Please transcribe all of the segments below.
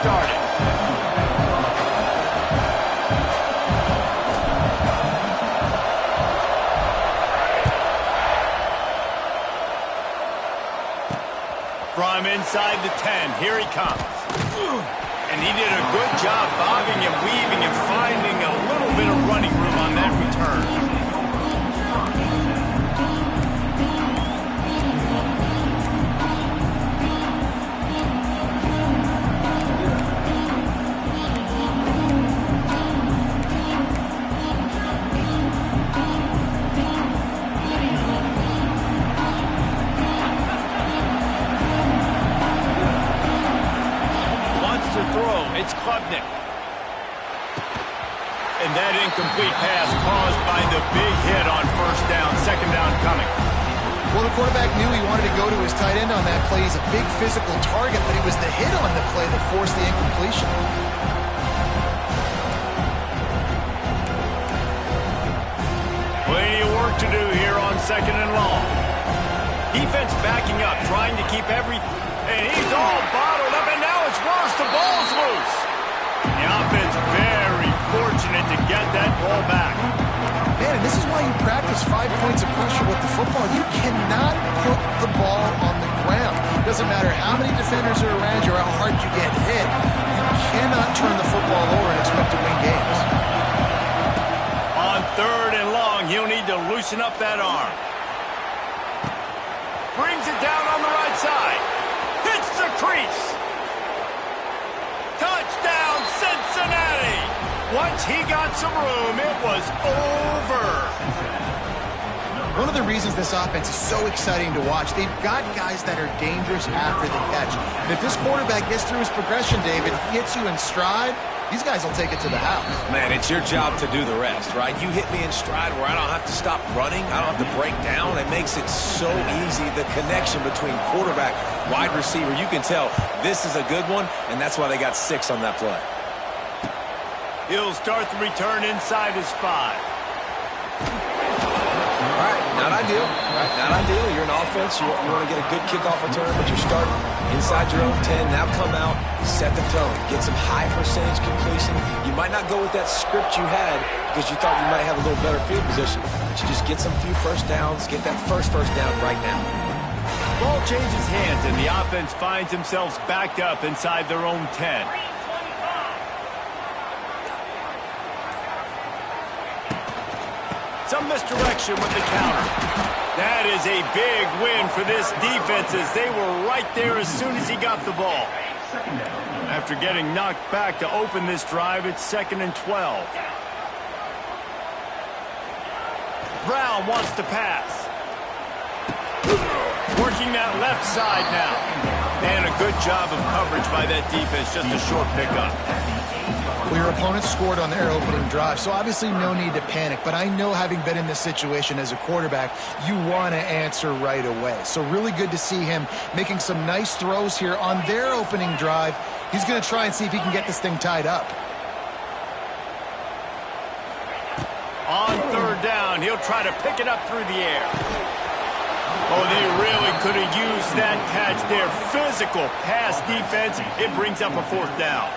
started. From inside the 10, here he comes. And he did a good job bobbing and weaving and finding a little bit of running room on that return. It's Klubnik. And that incomplete pass caused by the big hit on first down. Second down coming. Well, the quarterback knew he wanted to go to his tight end on that play. He's a big physical target, but it was the hit on the play that forced the incompletion. Plenty of work to do here on second and long. Defense backing up, trying to keep and he's all bottled up, and now it's worse. The ball's loose. The offense very fortunate to get that ball back. Man, and this is why you practice 5 points of pressure with the football. You cannot put the ball on the ground. It doesn't matter how many defenders are around you or how hard you get hit. You cannot turn the football over and expect to win games. On third and long, he'll need to loosen up that arm. Brings it down on the right side. Hits the crease. Touchdown, Cincinnati. Once he got some room, it was over. One of the reasons this offense is so exciting to watch, they've got guys that are dangerous after the catch. And if this quarterback gets through his progression, David, hits you in stride, these guys will take it to the house. Man, it's your job to do the rest, right? You hit me in stride where I don't have to stop running. I don't have to break down. It makes it so easy. The connection between quarterback, wide receiver, you can tell this is a good one, and that's why they got 6 on that play. He'll start the return inside his 5. All right, not ideal. Right, not ideal. You're an offense. You want to get a good kickoff return, but you're starting inside your own 10. Now come out, set the tone, get some high percentage completion. You might not go with that script you had because you thought you might have a little better field position, but you just get some few first downs, get that first down right now. Ball changes hands, and the offense finds themselves backed up inside their own 10. Some misdirection with the counter. That is a big win for this defense as they were right there as soon as he got the ball. After getting knocked back to open this drive, it's 2nd and 12. Brown wants to pass. Working that left side now. And a good job of coverage by that defense, just a short pickup. Well, your opponent scored on their opening drive, so obviously no need to panic. But I know, having been in this situation as a quarterback, you want to answer right away. So really good to see him making some nice throws here on their opening drive. He's going to try and see if he can get this thing tied up. On third down, he'll try to pick it up through the air. Oh, they really could have used that catch there. Physical pass defense. It brings up a 4th down.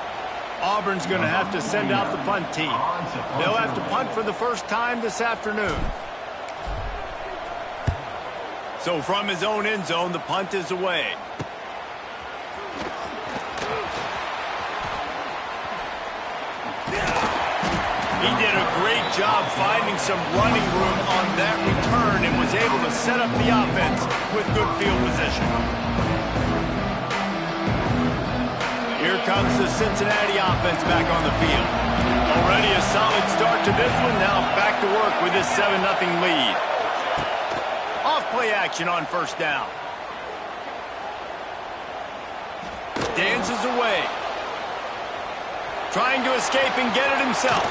Auburn's going to have to send out the punt team. They'll have to punt for the first time this afternoon. So from his own end zone, the punt is away. He did a great job finding some running room on that return and was able to set up the offense with good field position. Here comes the Cincinnati offense back on the field. Already a solid start to this one. Now back to work with this 7-0 lead. Off-play action on first down. Dances away. Trying to escape and get it himself.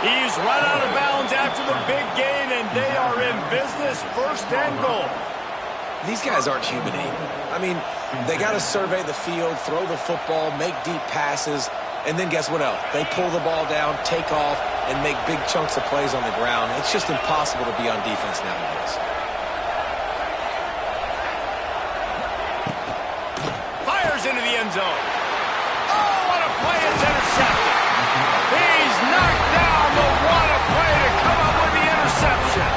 He's run out of bounds after the big gain, and they are in business. 1st and goal. These guys aren't human. I mean, they got to survey the field, throw the football, make deep passes, and then guess what else? They pull the ball down, take off, and make big chunks of plays on the ground. It's just impossible to be on defense nowadays. Fires into the end zone. Oh, what a play, it's intercepted. He's knocked down, but what a play to come up with the interception.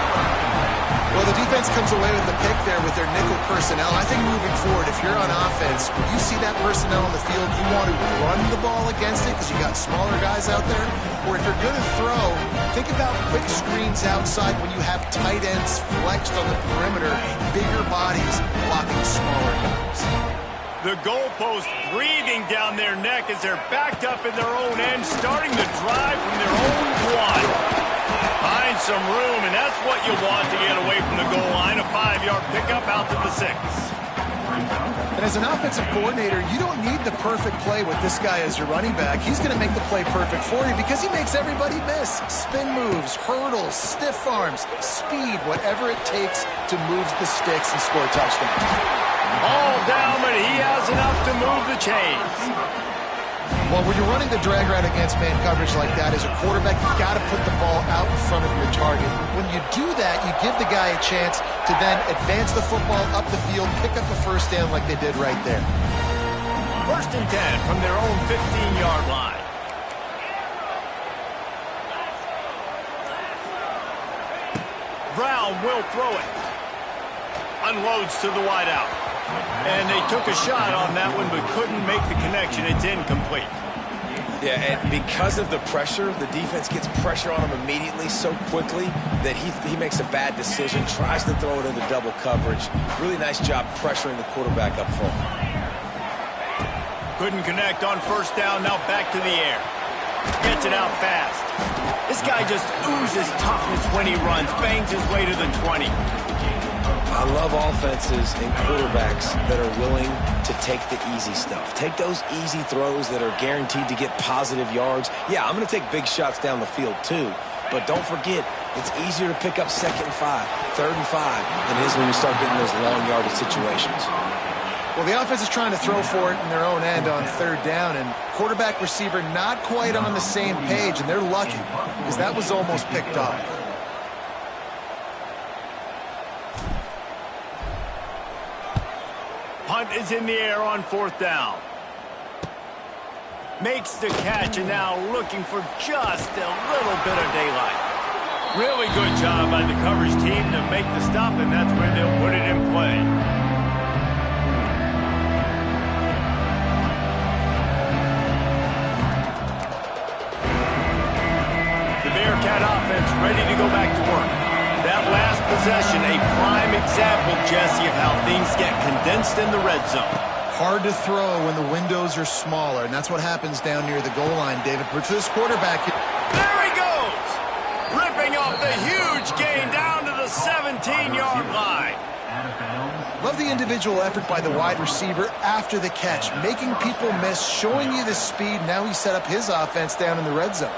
Well, the defense comes away with the pick there with their nickel personnel. I think moving forward, if you're on offense, when you see that personnel on the field, you want to run the ball against it because you got smaller guys out there. Or if you're going to throw, think about quick screens outside when you have tight ends flexed on the perimeter, bigger bodies blocking smaller guys. The goalpost breathing down their neck as they're backed up in their own end, starting the drive from their own one. Find some room, and that's what you want to get away from the goal line. A 5-yard pickup out to the 6. And as an offensive coordinator, you don't need the perfect play with this guy as your running back. He's going to make the play perfect for you because he makes everybody miss. Spin moves, hurdles, stiff arms, speed, whatever it takes to move the sticks and score touchdowns. All down, but he has enough to move the chains. Well, when you're running the drag route against man coverage like that, as a quarterback, you got to put the ball out in front of your target. When you do that, you give the guy a chance to then advance the football up the field, pick up a first down like they did right there. 1st and 10 from their own 15-yard line. Brown will throw it. Unloads to the wideout. And they took a shot on that one, but couldn't make the connection. It's incomplete. Yeah, and because of the pressure, the defense gets pressure on him immediately so quickly that he makes a bad decision, tries to throw it into double coverage. Really nice job pressuring the quarterback up front. Couldn't connect on 1st down, now back to the air. Gets it out fast. This guy just oozes toughness when he runs, bangs his way to the 20. I love offenses and quarterbacks that are willing to take the easy stuff. Take those easy throws that are guaranteed to get positive yards. Yeah, I'm going to take big shots down the field too, but don't forget, it's easier to pick up 2nd and 5, 3rd and 5 than it is when you start getting those long yardage situations. Well, the offense is trying to throw for it in their own end on 3rd down, and quarterback receiver not quite on the same page, and they're lucky because that was almost picked off. Punt is in the air on 4th down. Makes the catch and now looking for just a little bit of daylight. Really good job by the coverage team to make the stop, and that's where they'll put it in play. The Bearcat offense ready to go back to work. That last possession, a prime example, Jesse, of how things get condensed in the red zone. Hard to throw when the windows are smaller, and that's what happens down near the goal line, David. But for this quarterback... There he goes! Ripping off the huge gain down to the 17-yard line. Love the individual effort by the wide receiver after the catch, making people miss, showing you the speed. Now he set up his offense down in the red zone.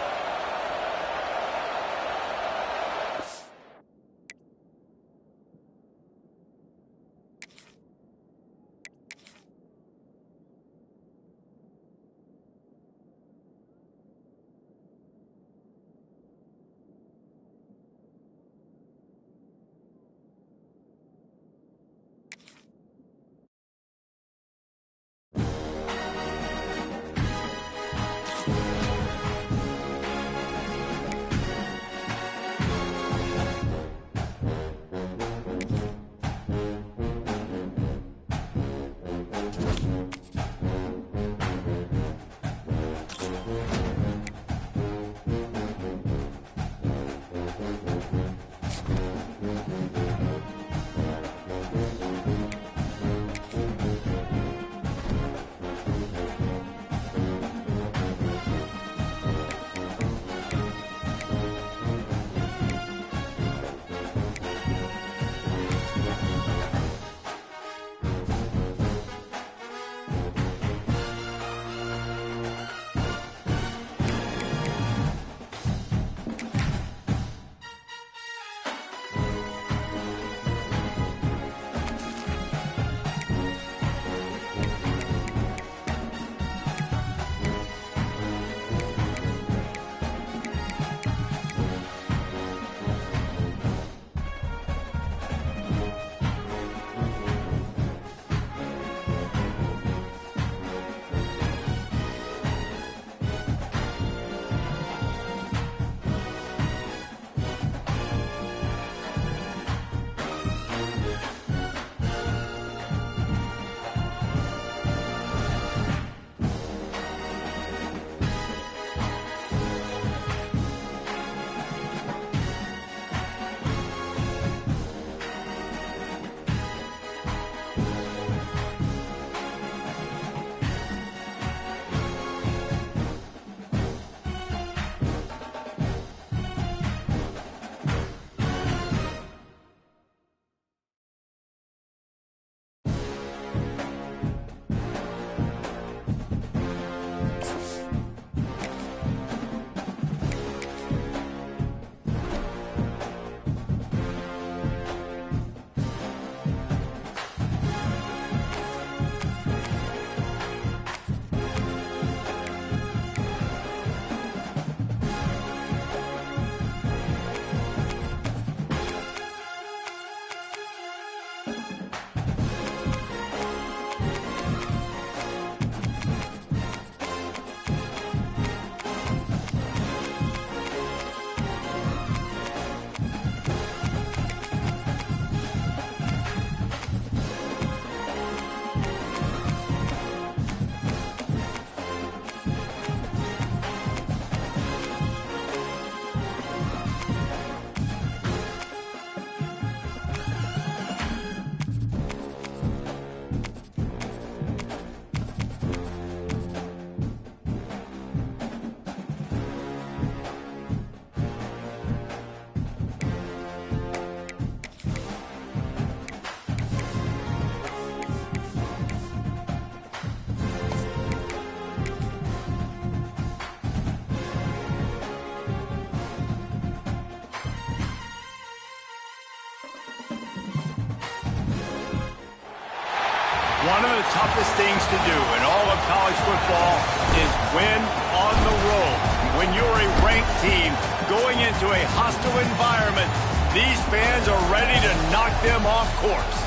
One of the toughest things to do in all of college football is win on the road. When you're a ranked team going into a hostile environment, these fans are ready to knock them off course.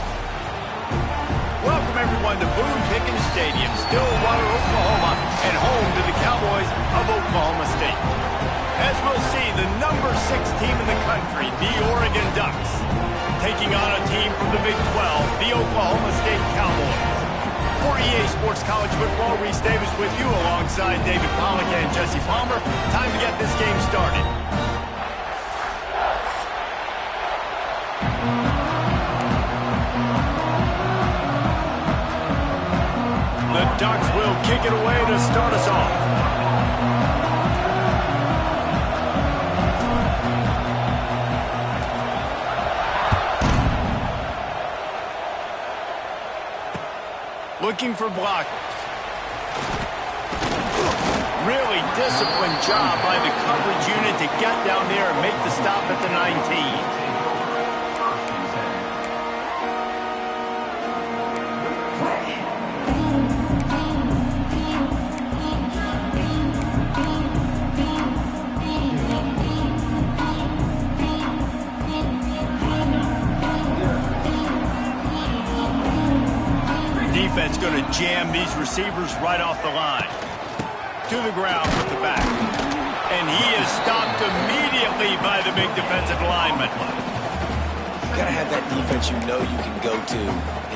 Welcome everyone to Boone Pickens Stadium, Stillwater, Oklahoma, and home to the Cowboys of Oklahoma State. As we'll see, the number 6 team in the country, the Oregon Ducks, taking on a team from the Big 12, the Oklahoma State Cowboys. For EA Sports College Football, Reese Davis with you alongside David Pollack and Jesse Palmer. Time to get this game started. The Ducks will kick it away to start us off. Looking for blockers. Really disciplined job by the coverage unit to get down there and make the stop at the 19. Defense going to jam these receivers right off the line. To the ground with the back. And he is stopped immediately by the big defensive lineman. You got to have that defense you know you can go to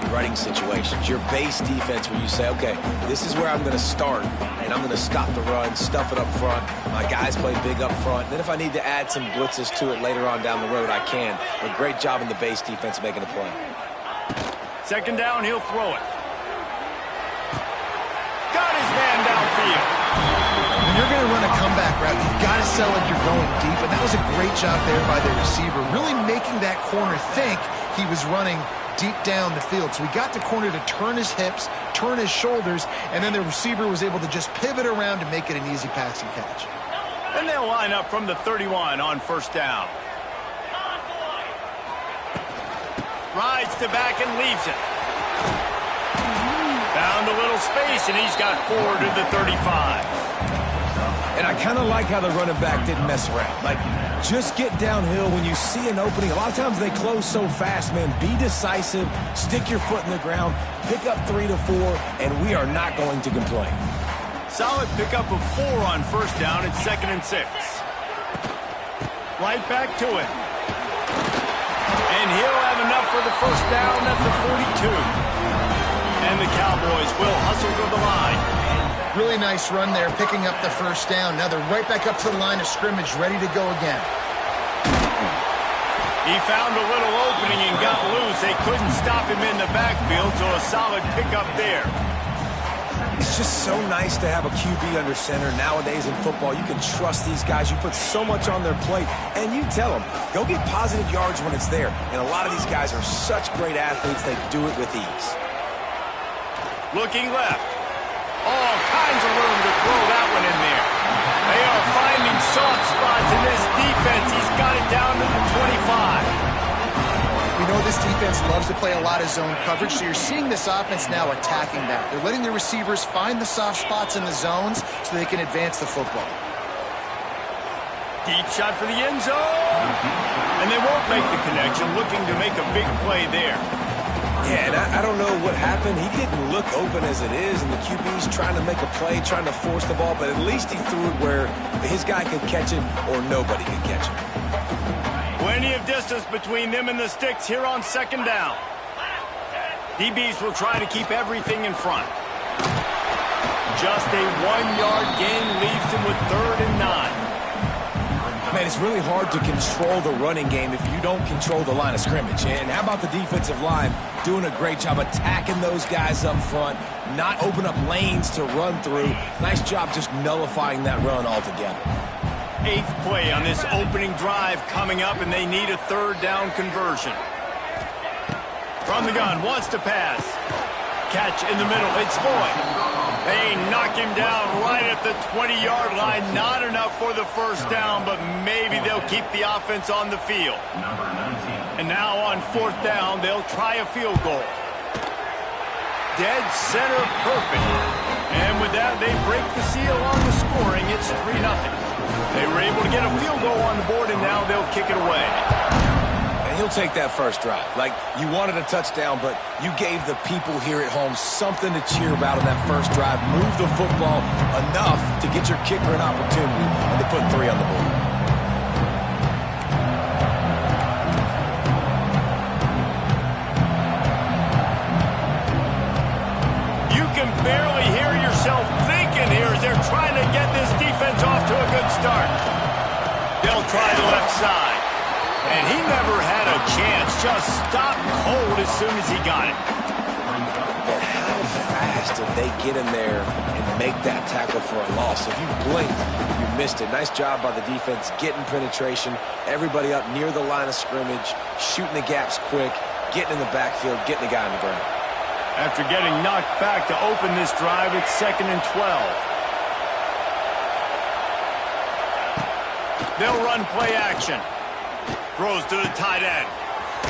in running situations. Your base defense where you say, okay, this is where I'm going to start, and I'm going to stop the run, stuff it up front. My guys play big up front. Then if I need to add some blitzes to it later on down the road, I can. But great job in the base defense making a play. Second down, he'll throw it. Got his man downfield. When you're going to run a comeback route, you've got to sell like you're going deep, and that was a great job there by the receiver, really making that corner think he was running deep down the field. So we got the corner to turn his hips, turn his shoulders, and then the receiver was able to just pivot around to make it an easy passing catch. And they'll line up from the 31 on first down. Rides to back and leaves it. Found a little space, and he's got forward to the 35. And I kind of like how the running back didn't mess around. Like, just get downhill when you see an opening. A lot of times they close so fast, man. Be decisive, stick your foot in the ground, pick up 3 to 4, and we are not going to complain. Solid pickup of 4 on first down. It's 2nd and 6. Right back to it. And he'll have enough for the first down at the 42. And the Cowboys will hustle to the line. Really nice run there, picking up the first down. Now they're right back up to the line of scrimmage, ready to go again. He found a little opening and got loose. They couldn't stop him in the backfield, so a solid pickup there. It's just so nice to have a QB under center. Nowadays in football, you can trust these guys. You put so much on their plate, and you tell them, go get positive yards when it's there. And a lot of these guys are such great athletes, they do it with ease. Looking left. All kinds of room to throw that one in there. They are finding soft spots in this defense. He's got it down to the 25. We know this defense loves to play a lot of zone coverage, so you're seeing this offense now attacking that. They're letting the receivers find the soft spots in the zones so they can advance the football. Deep shot for the end zone. And they won't make the connection, looking to make a big play there. Yeah, and I don't know what happened. He didn't look open as it is, and the QB's trying to make a play, trying to force the ball, but at least he threw it where his guy could catch it or nobody could catch it. Plenty of distance between them and the sticks here on second down. DBs will try to keep everything in front. Just a 1-yard gain leaves him with 3rd and 9. Man, it's really hard to control the running game if you don't control the line of scrimmage. And how about the defensive line doing a great job attacking those guys up front, not open up lanes to run through. Nice job just nullifying that run altogether. 8th play on this opening drive coming up, and they need a 3rd down conversion. From the gun, wants to pass. Catch in the middle, it's Boyd. They knock him down right at the 20-yard line. Not enough for the 1st down, but maybe they'll keep the offense on the field. And now on 4th down, they'll try a field goal. Dead center perfect. And with that, they break the seal on the scoring. It's 3-0. They were able to get a field goal on the board, and now they'll kick it away. He'll take that first drive. Like, you wanted a touchdown, but you gave the people here at home something to cheer about in that first drive. Move the football enough to get your kicker an opportunity and to put 3 on the board. You can barely hear yourself thinking here as they're trying to get this defense off to a good start. They'll try the left side. And he never had a chance, just stopped cold as soon as he got it. But how fast did they get in there and make that tackle for a loss? If you blinked, you missed it. Nice job by the defense getting penetration, everybody up near the line of scrimmage, shooting the gaps quick, getting in the backfield, getting the guy on the ground. After getting knocked back to open this drive, it's 2nd and 12. They'll run play action. Throws to the tight end.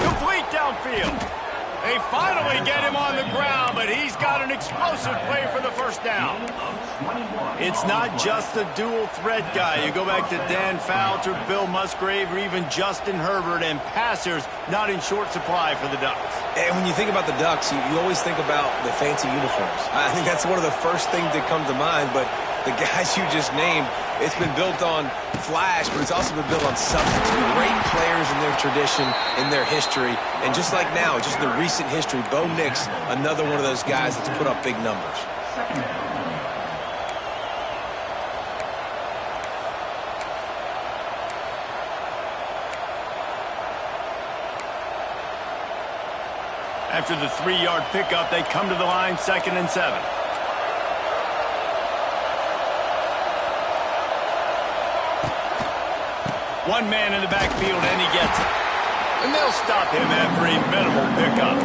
Complete downfield. They finally get him on the ground, but he's got an explosive play for the 1st down. It's not just the dual threat guy. You go back to Dan Fouts or Bill Musgrave or even Justin Herbert, and passers not in short supply for the Ducks. And when you think about the Ducks, you always think about the fancy uniforms. I think that's one of the first things that come to mind, but the guys you just named, it's been built on flash, but it's also been built on substance. Great players in their tradition, in their history, and just like now, just the recent history, Bo Nix, another one of those guys that's put up big numbers. After the 3-yard pickup, they come to the line, 2nd and 7. One man in the backfield, and he gets it. And they'll stop him after a minimal pickup.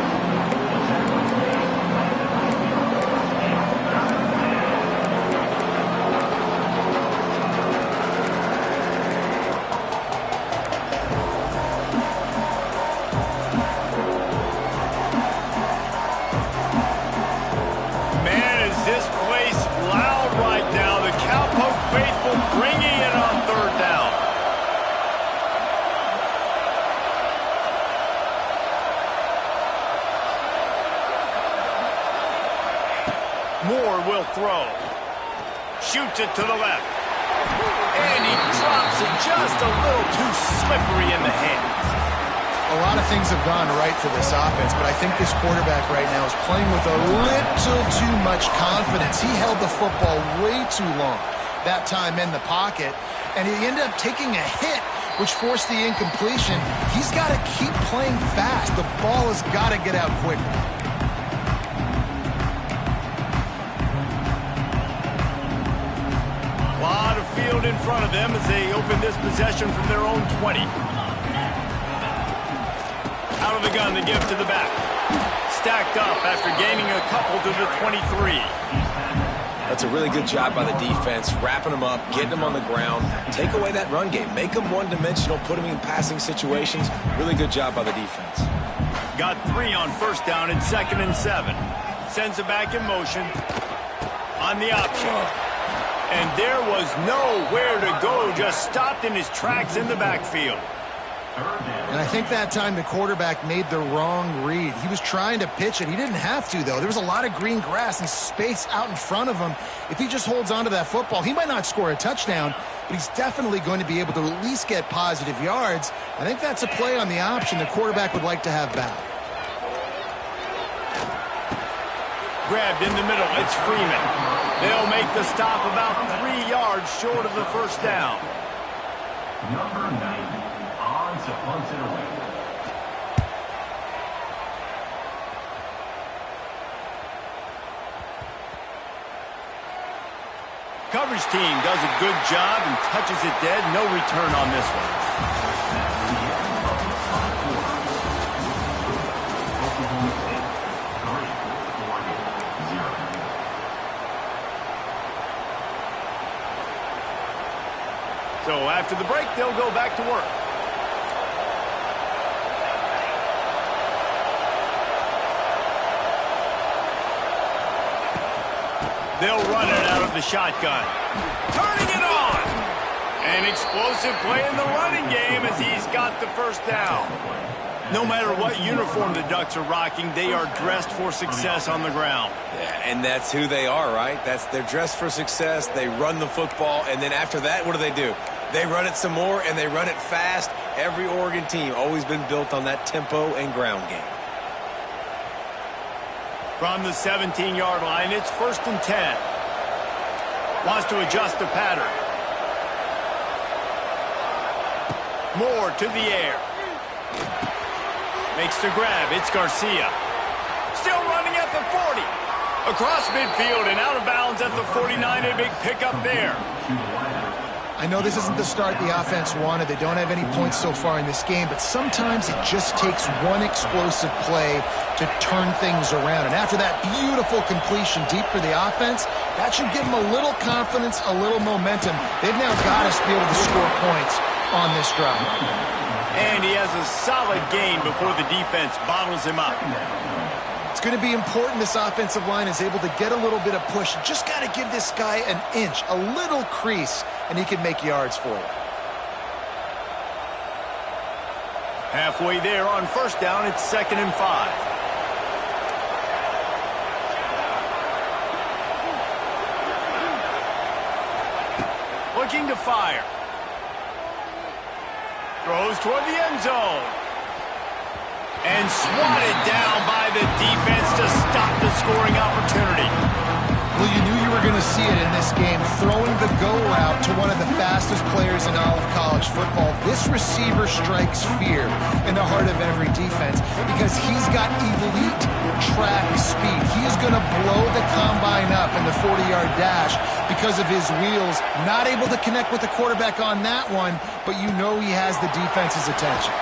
Man, is this place loud right now. The Cowpoke faithful bringing it on 3rd down. Moore will throw. Shoots it to the left. And he drops it just a little too slippery in the hands. A lot of things have gone right for this offense, but I think this quarterback right now is playing with a little too much confidence. He held the football way too long that time in the pocket, and he ended up taking a hit, which forced the incompletion. He's got to keep playing fast. The ball has got to get out quickly. A lot of field in front of them as they open this possession from their own 20. Out of the gun, the give to the back. Stacked up after gaining a couple to the 23. That's a really good job by the defense, wrapping them up, getting them on the ground. Take away that run game. Make them one-dimensional, put them in passing situations. Really good job by the defense. Got 3 on 1st down and 2nd and 7. Sends it back in motion. On the option. And there was nowhere to go. Just stopped in his tracks in the backfield. And I think that time the quarterback made the wrong read. He was trying to pitch it. He didn't have to, though. There was a lot of green grass and space out in front of him. If he just holds on to that football, he might not score a touchdown, but he's definitely going to be able to at least get positive yards. I think that's a play on the option the quarterback would like to have back. Grabbed in the middle. It's Freeman. They'll make the stop about 3 yards short of the first down. Number 90 on to punt it away. Coverage team does a good job and touches it dead. No return on this one. So after the break, they'll go back to work. They'll run it out of the shotgun. Turning it on. An explosive play in the running game as he's got the first down. No matter what uniform the Ducks are rocking, they are dressed for success on the ground. Yeah, and that's who they are, right? They're dressed for success. They run the football, and then after that, what do? They run it some more, and they run it fast. Every Oregon team always been built on that tempo and ground game. From the 17-yard line, it's 1st and 10. Wants to adjust the pattern. Moore to the air. Makes the grab. It's Garcia. Still running at the 40. Across midfield and out of bounds at the 49. A big pickup there. I know this isn't the start the offense wanted. They don't have any points so far in this game, but sometimes it just takes one explosive play to turn things around. And after that beautiful completion deep for the offense, that should give them a little confidence, a little momentum. They've now got to be able to score points on this drive. And he has a solid gain before the defense bottles him up. It's going to be important this offensive line is able to get a little bit of push. You just got to give this guy an inch, a little crease, and he can make yards for you. Halfway there on first down, it's 2nd and 5. Looking to fire. Throws toward the end zone. And swatted down by the defense to stop the scoring opportunity. Well, you knew you were going to see it in this game, throwing the go route to one of the fastest players in all of college football. This receiver strikes fear in the heart of every defense because he's got elite track speed. He is going to blow the combine up in the 40-yard dash because of his wheels. Not able to connect with the quarterback on that one, but you know he has the defense's attention.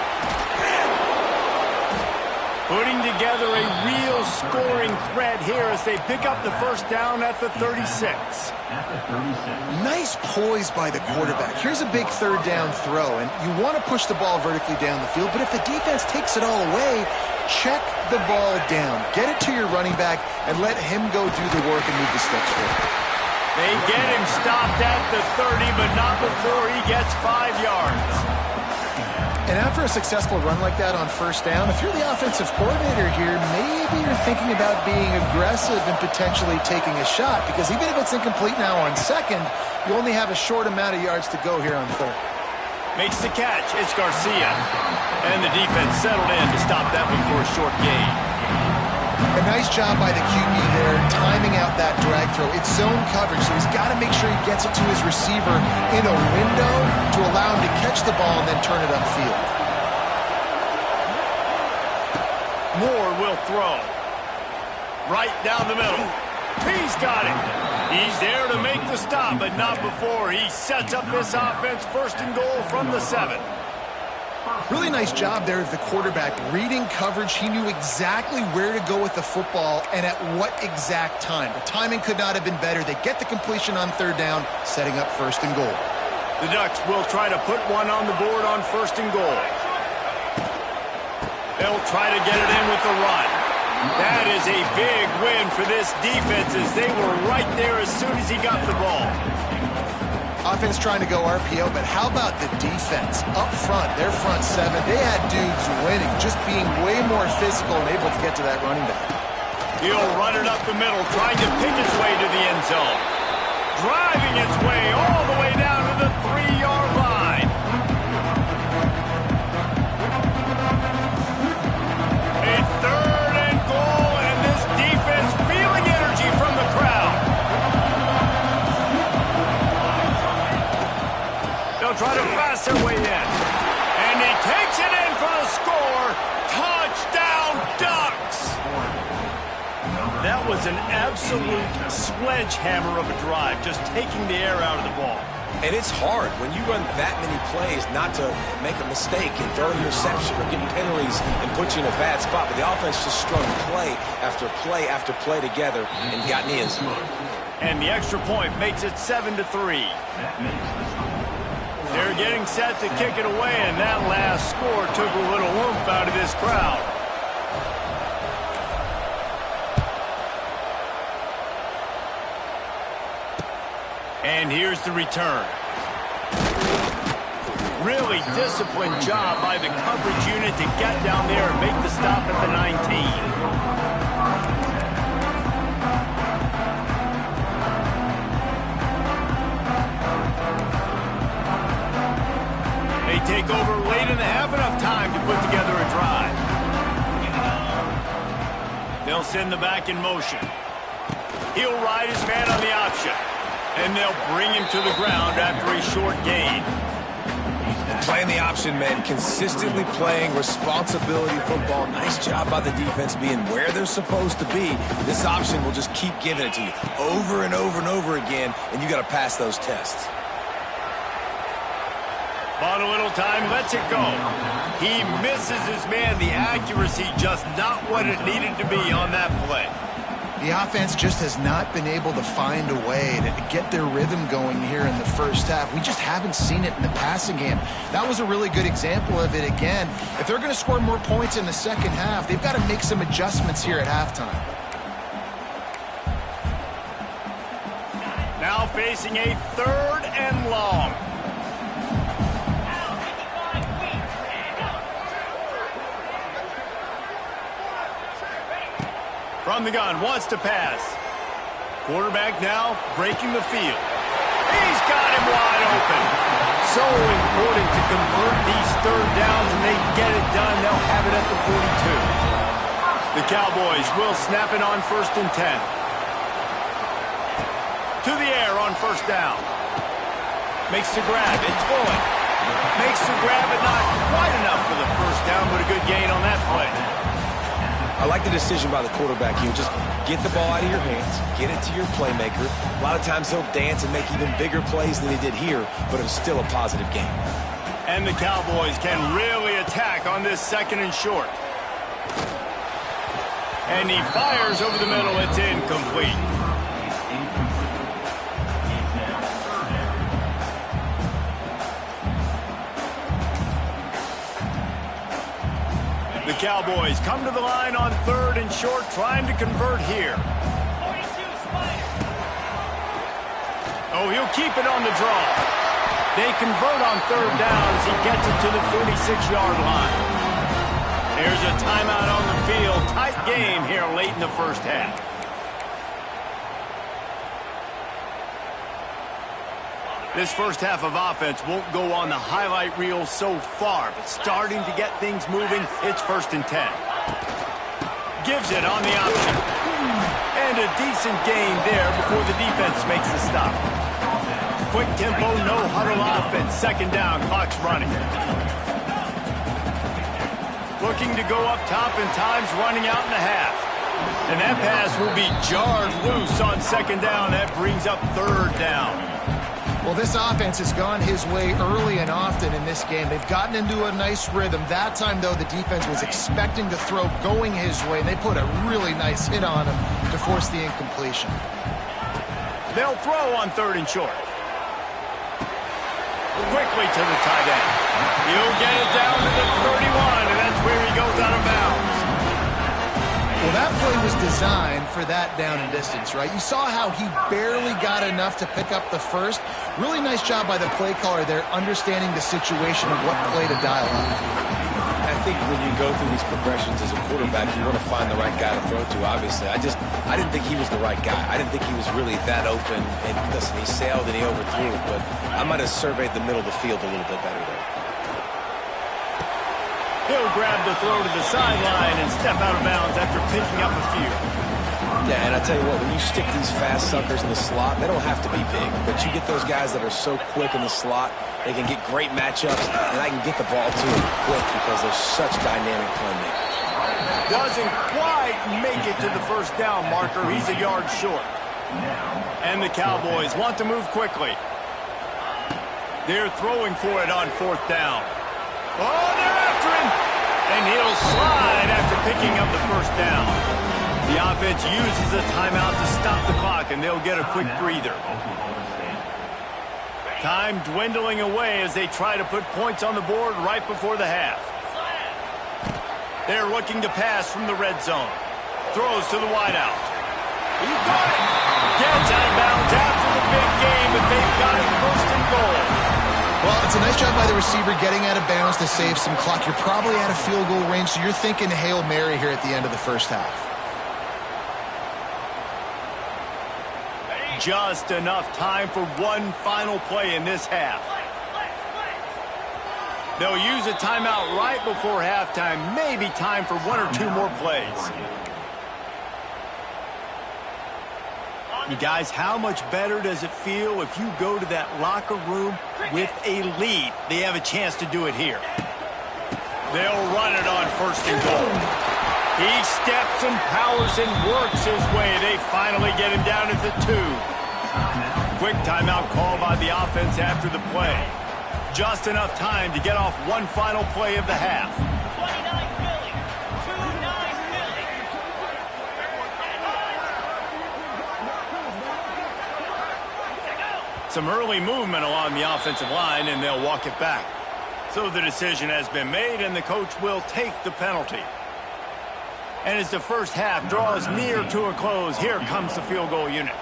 Putting together a real scoring threat here as they pick up the first down at the 36. Nice poise by the quarterback. Here's a big 3rd down throw, and you want to push the ball vertically down the field, but if the defense takes it all away, check the ball down. Get it to your running back and let him go do the work and move the sticks for you. They get him stopped at the 30, but not before he gets 5 yards. And after a successful run like that on first down, if you're the offensive coordinator here, maybe you're thinking about being aggressive and potentially taking a shot, because even if it's incomplete now on 2nd, you only have a short amount of yards to go here on 3rd. Makes the catch. It's Garcia. And the defense settled in to stop that one for a short gain. A nice job by the QB there, timing out that drag throw. It's zone coverage, so he's got to make sure he gets it to his receiver in a window to allow him to catch the ball and then turn it upfield. Moore will throw. Right down the middle. He's got it. He's there to make the stop, but not before he sets up this offense 1st and goal from the 7. Really nice job there of the quarterback. Reading coverage, he knew exactly where to go with the football and at what exact time. The timing could not have been better. They get the completion on 3rd down, setting up 1st and goal. The Ducks will try to put one on the board on 1st and goal. They'll try to get it in with the run. That is a big win for this defense as they were right there as soon as he got the ball. Offense trying to go RPO, but how about the defense? Up front, their front seven, they had dudes winning, just being way more physical and able to get to that running back. He'll run it up the middle, trying to pick its way to the end zone. Driving its way all the way down to the 3-yard line. A 3rd and goal, and this defense feeling energy from the crowd. They'll try to pass their way in. And he takes it in for the score. Touchdown, Ducks! That was an absolute sledgehammer of a drive, just taking the air out of the ball. And it's hard when you run that many plays not to make a mistake and throw an interception or get penalties and put you in a bad spot. But the offense just strung play after play after play together and got in the end zone. And the extra point makes it 7-3. They're getting set to kick it away, and that last score took a little oomph out of this crowd. And here's the return. Really disciplined job by the coverage unit to get down there and make the stop at the 19. They take over late in the half, enough time to put together a drive. They'll send the back in motion. He'll ride his man on the option. And they'll bring him to the ground after a short gain. Playing the option, man. Consistently playing responsibility football. Nice job by the defense being where they're supposed to be. This option will just keep giving it to you over and over and over again, and you got to pass those tests. Bought a little time, lets it go. He misses his man. The accuracy just not what it needed to be on that play. The offense just has not been able to find a way to get their rhythm going here in the first half. We just haven't seen it in the passing game. That was a really good example of it again. If they're going to score more points in the second half, they've got to make some adjustments here at halftime. Now facing a 3rd and long. From the gun, wants to pass. Quarterback now breaking the field. He's got him wide open. So important to convert these 3rd downs, and they get it done. They'll have it at the 42. The Cowboys will snap it on 1st and 10. To the air on 1st down. Makes the grab. It's pulling. Makes the grab, but not quite enough for the 1st down, but a good gain on that play. I like the decision by the quarterback here. Just get the ball out of your hands, get it to your playmaker. A lot of times he'll dance and make even bigger plays than he did here, but it was still a positive game. And the Cowboys can really attack on this 2nd and short. And he fires over the middle. It's incomplete. The Cowboys come to the line on 3rd and short, trying to convert here. Oh, he'll keep it on the draw. They convert on 3rd down as he gets it to the 46-yard line. There's a timeout on the field. Tight game here late in the first half. This first half of offense won't go on the highlight reel so far, but starting to get things moving, it's 1st and 10. Gives it on the option. And a decent gain there before the defense makes the stop. Quick tempo, no huddle offense. 2nd down, clock's running. Looking to go up top, and time's running out in the half. And that pass will be jarred loose on 2nd down. That brings up 3rd down. Well, this offense has gone his way early and often in this game. They've gotten into a nice rhythm. That time, though, the defense was expecting to throw going his way, and they put a really nice hit on him to force the incompletion. They'll throw on 3rd and short. Quickly to the tight end. He'll get it down to the 31, and that's where he goes out of bounds. Well, that play was designed for that down and distance, right? You saw how he barely got enough to pick up the first. Really nice job by the play caller there, understanding the situation of what play to dial up. I think when you go through these progressions as a quarterback, you want to find the right guy to throw to, obviously. I didn't think he was the right guy. I didn't think he was really that open. And listen, he sailed and he overthrew it, but I might have surveyed the middle of the field a little bit better there. He'll grab the throw to the sideline and step out of bounds after picking up a few. Yeah, and I tell you what, when you stick these fast suckers in the slot, they don't have to be big, but you get those guys that are so quick in the slot, they can get great matchups, and I can get the ball to them quick because they're such dynamic playmakers. Doesn't quite make it to the first down marker. He's a yard short. And the Cowboys want to move quickly. They're throwing for it on fourth down. Oh, they're after him! And he'll slide after picking up the first down. The offense uses a timeout to stop the clock, and they'll get a quick breather. Time dwindling away as they try to put points on the board right before the half. They're looking to pass from the red zone. Throws to the wideout. He got it! Gets out of bounds after the big game, but they've got it first and goal. Well, it's a nice job by the receiver getting out of bounds to save some clock. You're probably out of field goal range, so you're thinking Hail Mary here at the end of the first half. Just enough time for one final play in this half. They'll use a timeout right before halftime. Maybe time for one or two more plays. You guys, how much better does it feel if you go to that locker room with a lead? They have a chance to do it here. They'll run it on first and goal. He steps and powers and works his way. They finally get him down at the 2. Quick timeout call by the offense after the play. Just enough time to get off one final play of the half. Some early movement along the offensive line, and they'll walk it back. So the decision has been made, and the coach will take the penalty. And as the first half draws near to a close, here comes the field goal unit.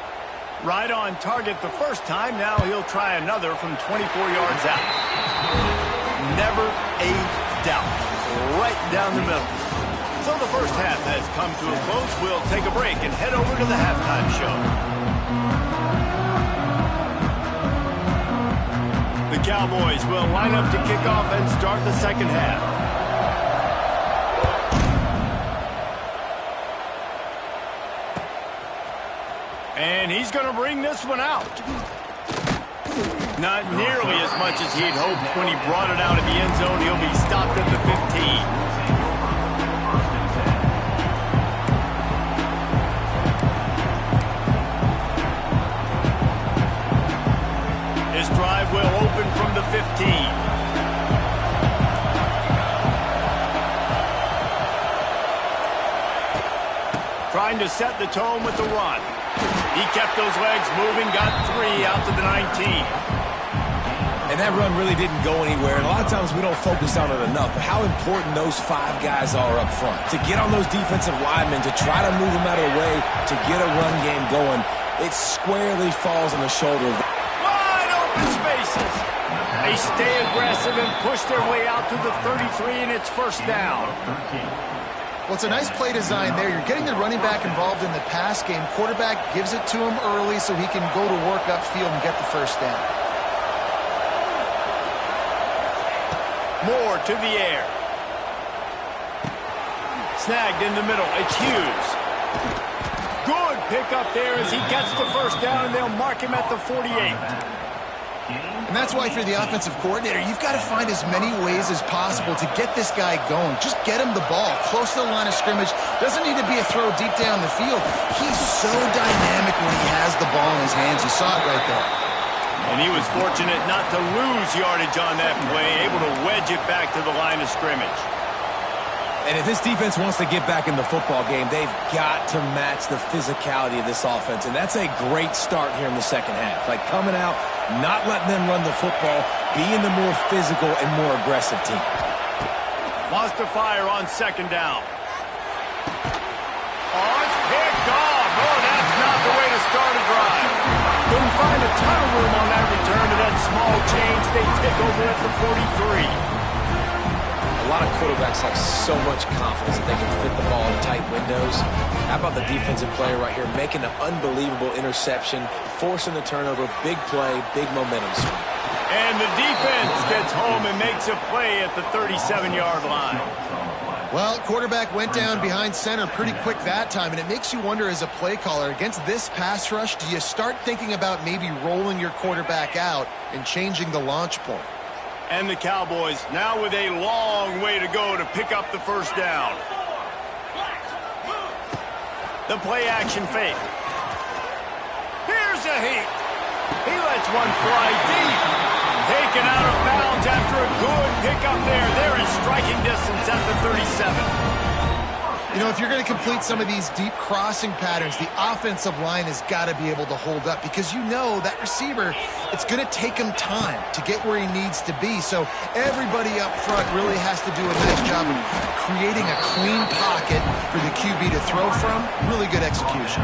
Right on target the first time. Now he'll try another from 24 yards out. Never a doubt. Right down the middle. So the first half has come to a close. We'll take a break and head over to the halftime show. The Cowboys will line up to kick off and start the second half. And he's going to bring this one out. Not nearly as much as he'd hoped when he brought it out of the end zone. He'll be stopped at the 15. His drive will open from the 15. Trying to set the tone with the run. He kept those legs moving, got 3 out to the 19. And that run really didn't go anywhere. And a lot of times we don't focus on it enough. But how important those 5 guys are up front. To get on those defensive linemen, to try to move them out of the way, to get a run game going, it squarely falls on the shoulder of the... Wide open spaces. They stay aggressive and push their way out to the 33, and it's first down. Well, it's a nice play design there. You're getting the running back involved in the pass game. Quarterback gives it to him early so he can go to work upfield and get the first down. Moore to the air. Snagged in the middle. It's Hughes. Good pickup there as he gets the first down, and they'll mark him at the 48. And that's why if you're the offensive coordinator, you've got to find as many ways as possible to get this guy going. Just get him the ball close to the line of scrimmage. Doesn't need to be a throw deep down the field. He's so dynamic when he has the ball in his hands. You saw it right there. And he was fortunate not to lose yardage on that play, able to wedge it back to the line of scrimmage. And if this defense wants to get back in the football game, they've got to match the physicality of this offense. And that's a great start here in the second half. Like coming out, not letting them run the football, being the more physical and more aggressive team. Wants to fire on second down. ton of room on that return to that small change. They take over at the 43. A lot of quarterbacks have so much confidence that they can fit the ball in tight windows. How about the defensive player right here making an unbelievable interception, forcing the turnover, big play, big momentum swing. And the defense gets home and makes a play at the 37-yard line. Well, quarterback went down behind center pretty quick that time, and it makes you wonder as a play caller, against this pass rush, do you start thinking about maybe rolling your quarterback out and changing the launch point? And the Cowboys now with a long way to go to pick up the first down. The play action fake. Here's a heat. He lets one fly deep. Taken out of bounds after a good pickup there. They're in striking distance at the 37. You know, if you're going to complete some of these deep crossing patterns, the offensive line has got to be able to hold up, because you know that receiver, it's going to take him time to get where he needs to be. So everybody up front really has to do a nice job of creating a clean pocket for the QB to throw from. Really good execution.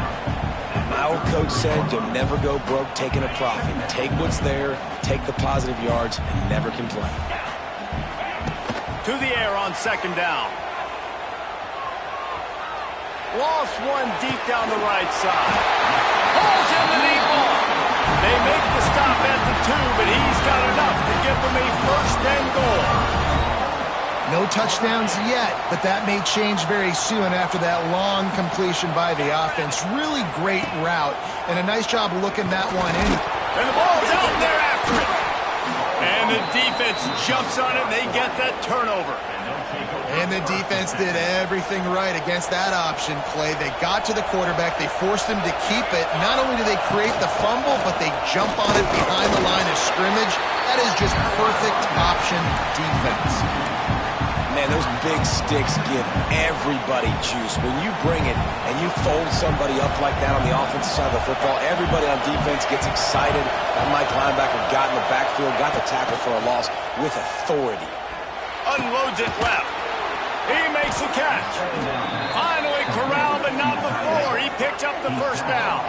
My old coach said you'll never go broke taking a profit. Take what's there, take the positive yards, and never complain. To the air on second down. Lost one deep down the right side. Pulls in the deep ball. They make the stop at the 2, but he's got enough to give them a first and goal. No touchdowns yet, but that may change very soon after that long completion by the offense. Really great route, and a nice job looking that one in. And the ball's out there after it. And the defense jumps on it. They get that turnover. And the defense did everything right against that option play. They got to the quarterback. They forced him to keep it. Not only do they create the fumble, but they jump on it behind the line of scrimmage. That is just perfect option defense. Man, those big sticks give everybody juice. When you bring it and you fold somebody up like that on the offensive side of the football, everybody on defense gets excited. That Mike linebacker got in the backfield, got the tackle for a loss with authority. Unloads it left. He makes the catch. Finally corralled, but not before. He picked up the first down.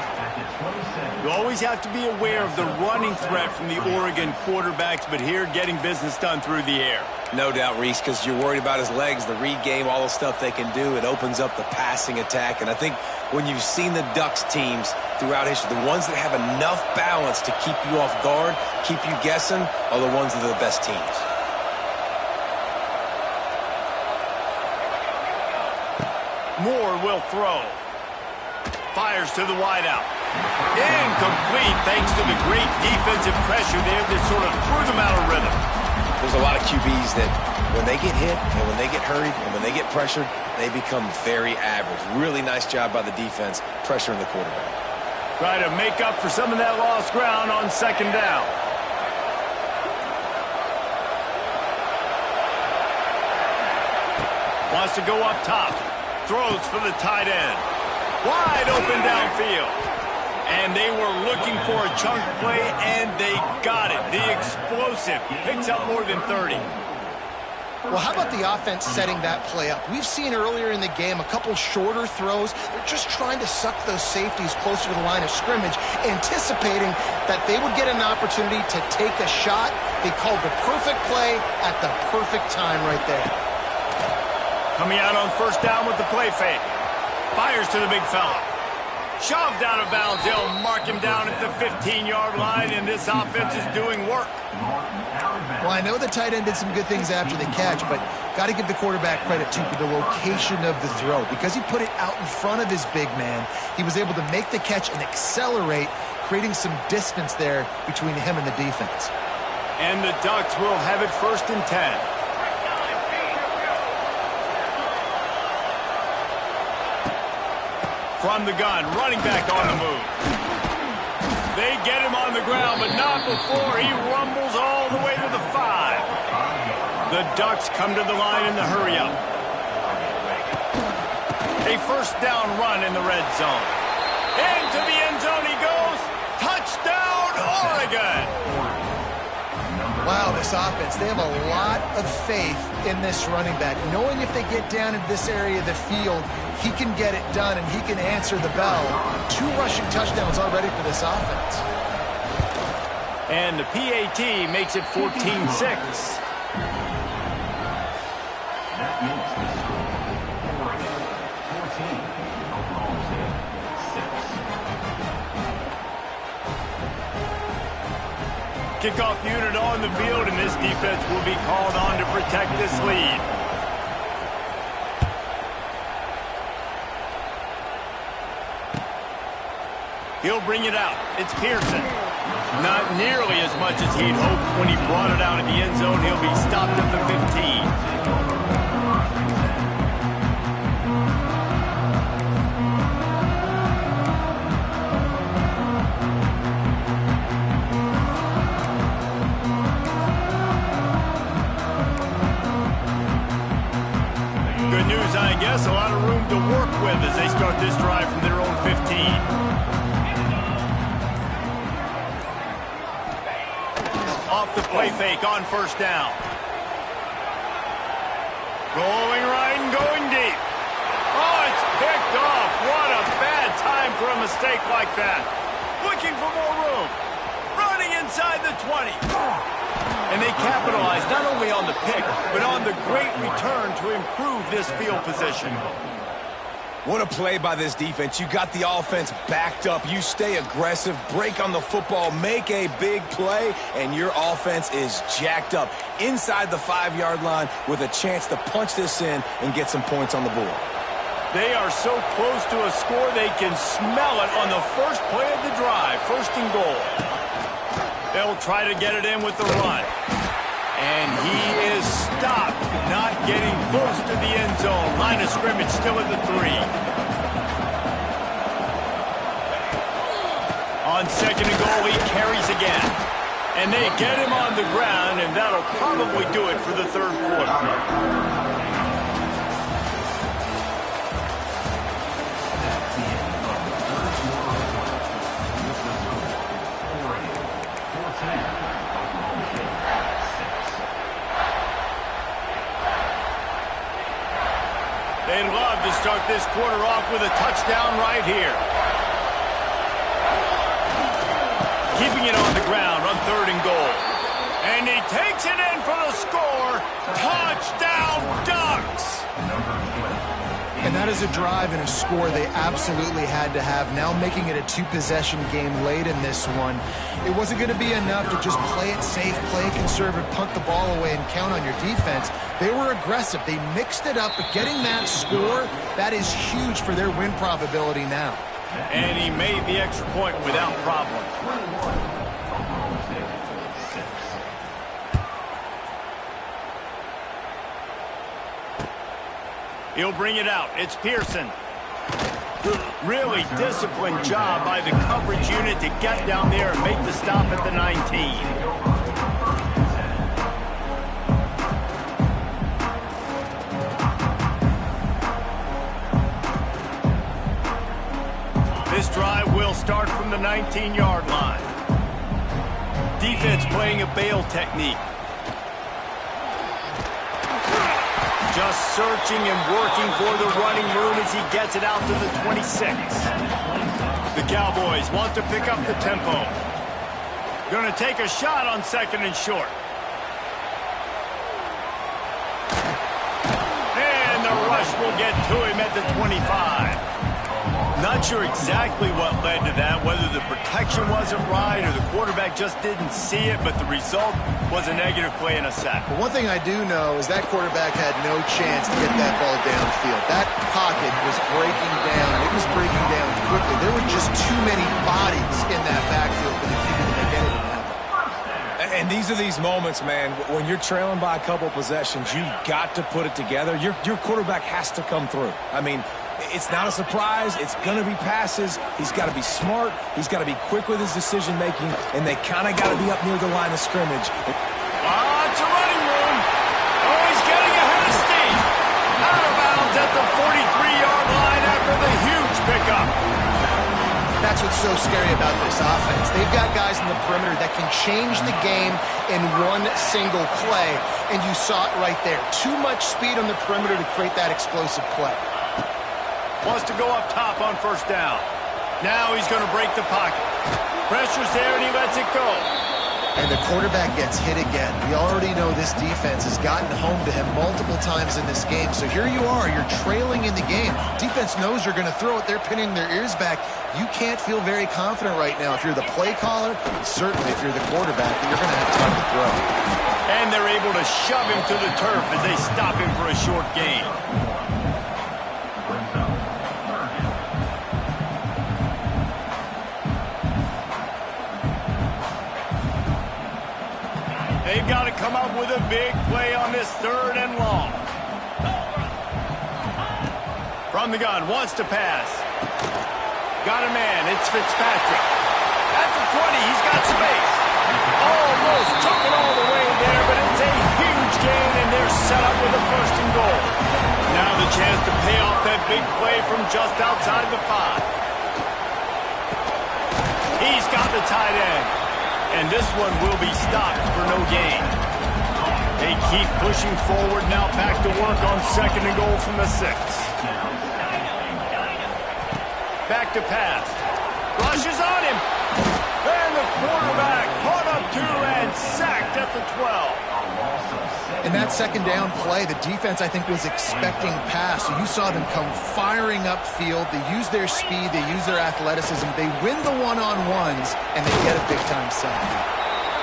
You always have to be aware of the running threat from the Oregon quarterbacks, but here getting business done through the air. No doubt, Reese, because you're worried about his legs, the read game, all the stuff they can do. It opens up the passing attack. And I think when you've seen the Ducks teams throughout history, the ones that have enough balance to keep you off guard, keep you guessing, are the ones that are the best teams. Moore will throw. Fires to the wideout. Incomplete thanks to the great defensive pressure there that sort of threw them out of rhythm. There's a lot of QBs that when they get hit and when they get hurried and when they get pressured, they become very average. Really nice job by the defense pressuring the quarterback. Try to make up for some of that lost ground on second down. Wants to go up top. Throws for the tight end. Wide open downfield. And they were looking for a chunk play, and they got it. The explosive picks up more than 30. Well, how about the offense setting that play up? We've seen earlier in the game a couple shorter throws. They're just trying to suck those safeties closer to the line of scrimmage, anticipating that they would get an opportunity to take a shot. They called the perfect play at the perfect time right there. Coming out on first down with the play fake. Fires to the big fella. Shoved out of bounds. They'll mark him down at the 15-yard line, and this offense is doing work. Well, I know the tight end did some good things after the catch, but got to give the quarterback credit, too, for the location of the throw. Because he put it out in front of his big man, he was able to make the catch and accelerate, creating some distance there between him and the defense. And the Ducks will have it first and 10. From the gun, running back on the move. They get him on the ground, but not before he rumbles all the way to the 5. The Ducks come to the line in the hurry-up. A first down run in the red zone. Into the end zone he goes. Touchdown, Oregon! Wow, this offense, they have a lot of faith in this running back, knowing if they get down into this area of the field, he can get it done and he can answer the bell. 2 rushing touchdowns already for this offense. And the PAT makes it 14-6. That makes the score 14. Oklahoma State 6. Kickoff unit on the field, and this defense will be called on to protect this lead. He'll bring it out. It's Pearson. Not nearly as much as he'd hoped when he brought it out of the end zone. He'll be stopped at the 15. Good news, I guess. A lot of room to work with as they start this drive from their own 15. Off the play fake on first down. Going right and going deep. Oh, it's picked off. What a bad time for a mistake like that. Looking for more room. Running inside the 20. And they capitalized not only on the pick, but on the great return to improve this field position. What a play by this defense. You got the offense backed up. You stay aggressive, break on the football, make a big play, and your offense is jacked up inside the 5-yard line with a chance to punch this in and get some points on the board. They are so close to a score they can smell it on the first play of the drive. First and goal. They'll try to get it in with the run. And he is stopped, not getting close to the end zone. Line of scrimmage still at the 3. On second and goal, he carries again. And they get him on the ground, and that'll probably do it for the third quarter. They'd love to start this quarter off with a touchdown right here. Keeping it on the ground on third and goal. And he takes it in for the score. Touchdown Ducks! And that is a drive and a score they absolutely had to have. Now making it a 2-possession game late in this one. It wasn't going to be enough to just play it safe, play it conservative, punt the ball away, and count on your defense. They were aggressive. They mixed it up, but getting that score, that is huge for their win probability now. And he made the extra point without problem. He'll bring it out. It's Pearson. Really disciplined job by the coverage unit to get down there and make the stop at the 19. This drive will start from the 19-yard line. Defense playing a bail technique. Just searching and working for the running room as he gets it out to the 26. The Cowboys want to pick up the tempo. Going to take a shot on second and short. And the rush will get to him at the 25. Not sure exactly what led to that, whether the protection wasn't right or the quarterback just didn't see it, but the result was a negative play and a sack. But one thing I do know is that quarterback had no chance to get that ball downfield. That pocket was breaking down. It was breaking down quickly. There were just too many bodies in that backfield for the keeper to make anything happen. And these are these moments, man, when you're trailing by a couple possessions, you've got to put it together. Your quarterback has to come through. I mean, it's not a surprise. It's going to be passes. He's got to be smart. He's got to be quick with his decision-making, and they kind of got to be up near the line of scrimmage. It's a running room. Oh, he's getting ahead of steam. Out of bounds at the 43-yard line after the huge pickup. That's what's so scary about this offense. They've got guys in the perimeter that can change the game in one single play, and you saw it right there. Too much speed on the perimeter to create that explosive play. Wants to go up top on first down. Now he's going to break the pocket. Pressure's there, and he lets it go. And the quarterback gets hit again. We already know this defense has gotten home to him multiple times in this game. So here you are, you're trailing in the game. Defense knows you're going to throw it. They're pinning their ears back. You can't feel very confident right now if you're the play caller, certainly if you're the quarterback, that you're going to have time to throw. And they're able to shove him to the turf as they stop him for a short gain. They've got to come up with a big play on this 3rd and long. From the gun, wants to pass. Got a man, it's Fitzpatrick. At the 20, he's got space. Almost took it all the way there, but it's a huge gain, and they're set up with a 1st and goal. Now the chance to pay off that big play from just outside the 5. He's got the tight end. And this one will be stopped for no gain. They keep pushing forward now, back to work on 2nd and goal from the 6. Back to pass. Rushes on him. And the quarterback caught up to and sacked at the 12. In that 2nd down play, the defense, I think, was expecting pass. So you saw them come firing upfield. They use their speed. They use their athleticism. They win the one-on-ones, and they get a big-time sack.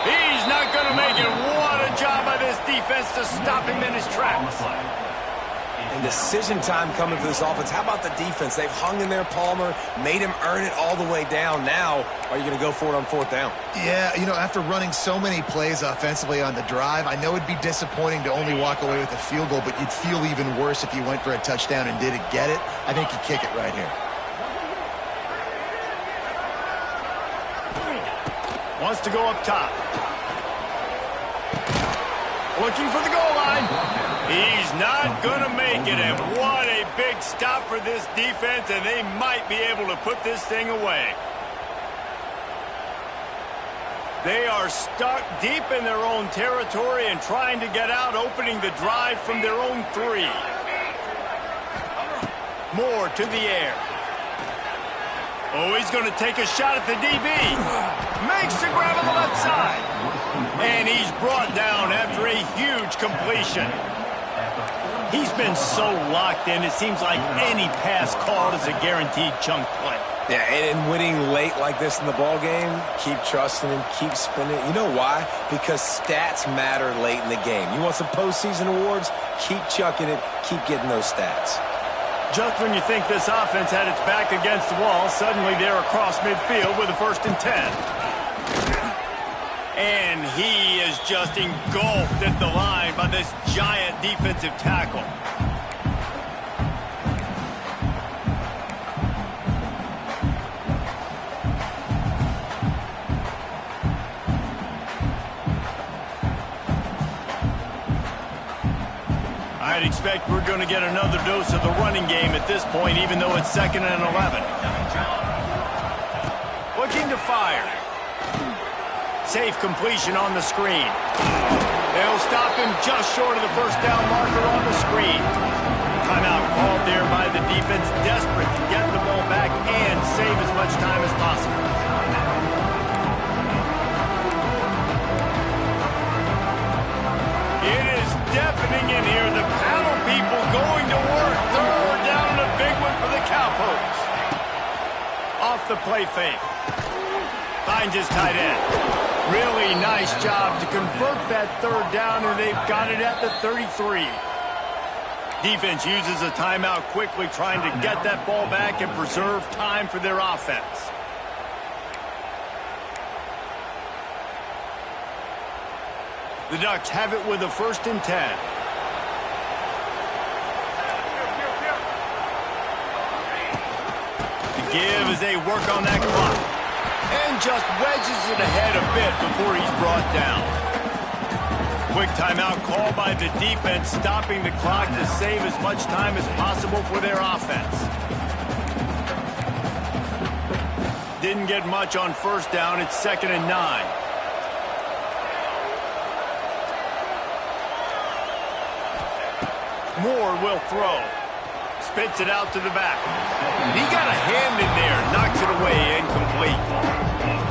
He's not going to make it. What a job by this defense to stop him in his tracks. And decision time coming for this offense. How about the defense? They've hung in there, Palmer, made him earn it all the way down. Now, are you going to go for it on 4th down? Yeah, you know, after running so many plays offensively on the drive, I know it'd be disappointing to only walk away with a field goal, but you'd feel even worse if you went for a touchdown and didn't get it. I think you kick it right here. Wants to go up top. Looking for the goal line. He's not going to make it, and what a big stop for this defense, and they might be able to put this thing away. They are stuck deep in their own territory and trying to get out, opening the drive from their own 3. Moore to the air. Oh, he's going to take a shot at the DB. Makes the grab on the left side. And he's brought down after a huge completion. He's been so locked in, it seems like any pass called is a guaranteed chunk play. Yeah, and winning late like this in the ball game, keep trusting him, keep spinning. You know why? Because stats matter late in the game. You want some postseason awards? Keep chucking it, keep getting those stats. Just when you think this offense had its back against the wall, suddenly they're across midfield with a 1st and 10. And he is just engulfed at the line by this giant defensive tackle. I'd expect we're going to get another dose of the running game at this point, even though it's 2nd and 11. Looking to fire. Safe completion on the screen. They'll stop him just short of the 1st down marker on the screen. Timeout called there by the defense, desperate to get the ball back and save as much time as possible. It is deafening in here. The panel people going to work. 3rd down and a big one for the Cowpokes. Off the play fake. Finds his tight end. Really nice job to convert that 3rd down, and they've got it at the 33. Defense uses a timeout quickly, trying to get that ball back and preserve time for their offense. The Ducks have it with a 1st and 10. The give as they work on that clock. And just wedges it ahead a bit before he's brought down. Quick timeout call by the defense, stopping the clock to save as much time as possible for their offense. Didn't get much on 1st down. It's 2nd and 9. Moore will throw. Spits it out to the back. And he got a hand in there, knocks it away, incomplete.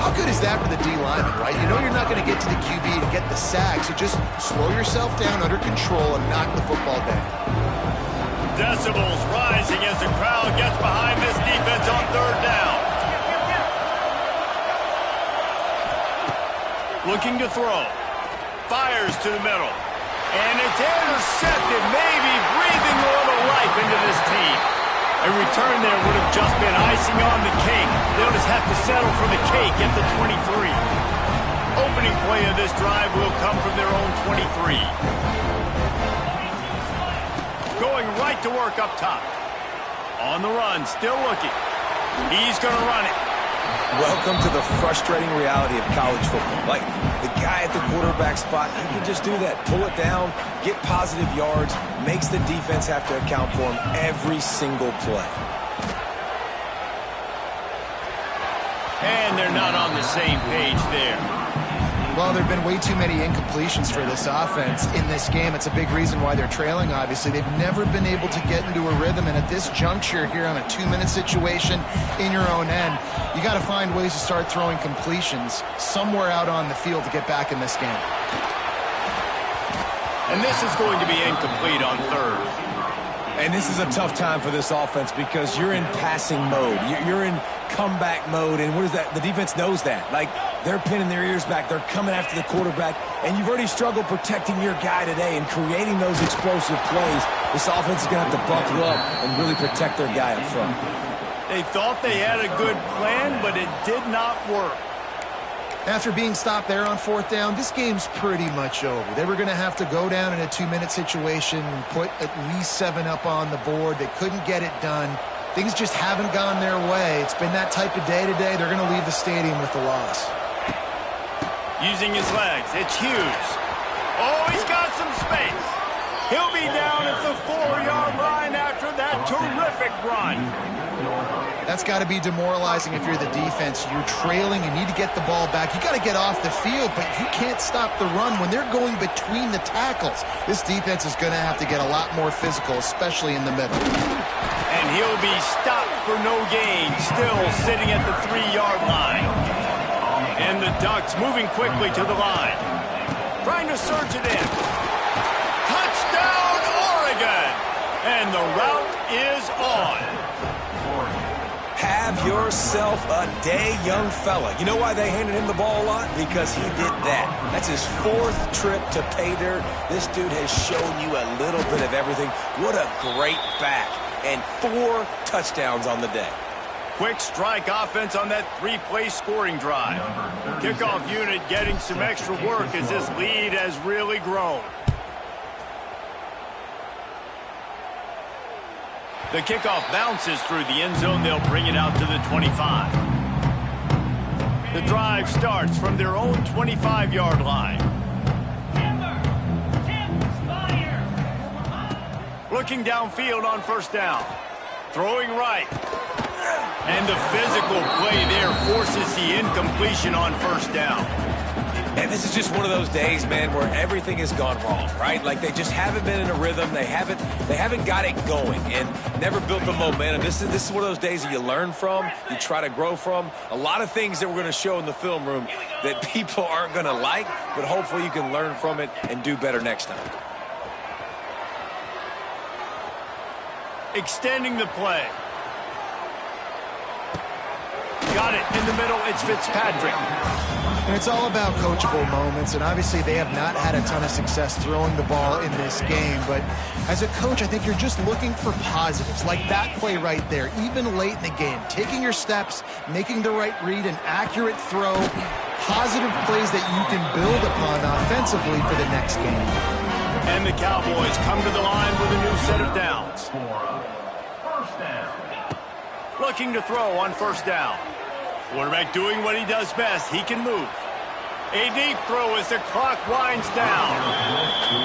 How good is that for the D lineman, right? You know you're not going to get to the QB to get the sack, so just slow yourself down under control and knock the football down. Decibels rising as the crowd gets behind this defense on third down. Looking to throw. Fires to the middle. And it's intercepted, maybe breathing a little life into this team. A return there would have just been icing on the cake. They'll just have to settle for the cake at the 23. Opening play of this drive will come from their own 23. Going right to work up top. On the run, still looking. He's going to run it. Welcome to the frustrating reality of college football. Like, the guy at the quarterback spot, he can just do that. Pull it down, get positive yards, makes the defense have to account for him every single play. And they're not on the same page there. Well, there have been way too many incompletions for this offense in this game. It's a big reason why they're trailing, obviously. They've never been able to get into a rhythm, and at this juncture here on a 2-minute situation in your own end, you got to find ways to start throwing completions somewhere out on the field to get back in this game. And this is going to be incomplete on third. And this is a tough time for this offense because you're in passing mode. You're in comeback mode, and what is that? The defense knows that. Like, they're pinning their ears back. They're coming after the quarterback, and you've already struggled protecting your guy today and creating those explosive plays. This offense is going to have to buckle up and really protect their guy up front. They thought they had a good plan, but it did not work. After being stopped there on fourth down, this game's pretty much over. They were going to have to go down in a 2-minute situation and put at least 7 up on the board. They couldn't get it done. Things just haven't gone their way. It's been that type of day today. They're going to leave the stadium with the loss. Using his legs, it's Hughes. Oh, he's got some space. He'll be down at the 4-yard line after that terrific run. That's got to be demoralizing if you're the defense. You're trailing, you need to get the ball back. You got to get off the field, but you can't stop the run when they're going between the tackles. This defense is going to have to get a lot more physical, especially in the middle. And he'll be stopped for no gain, still sitting at the 3-yard line. And the Ducks moving quickly to the line. Trying to surge it in. Touchdown, Oregon! And the route is on. Have yourself a day, young fella. You know why they handed him the ball a lot? Because he did that. That's his 4th trip to pay dirt. This dude has shown you a little bit of everything. What a great back. And 4 touchdowns on the day. Quick strike offense on that 3-play scoring drive. Kickoff unit getting some extra work as this lead has really grown. The kickoff bounces through the end zone. They'll bring it out to the 25. The drive starts from their own 25-yard line. Looking downfield on first down. Throwing right. And the physical play there forces the incompletion on first down. And this is just one of those days, man, where everything has gone wrong, right? Like, they just haven't been in a rhythm. They haven't got it going and never built the momentum. This is one of those days that you learn from, you try to grow from. A lot of things that we're going to show in the film room that people aren't going to like, but hopefully you can learn from it and do better next time. Extending the play. Got it in the middle. It's Fitzpatrick. And it's all about coachable moments, and obviously they have not had a ton of success throwing the ball in this game, but as a coach, I think you're just looking for positives, like that play right there, even late in the game, taking your steps, making the right read, an accurate throw, positive plays that you can build upon offensively for the next game. And the Cowboys come to the line with a new set of downs. First down. Looking to throw on first down. Quarterback doing what he does best. He can move. A deep throw as the clock winds down.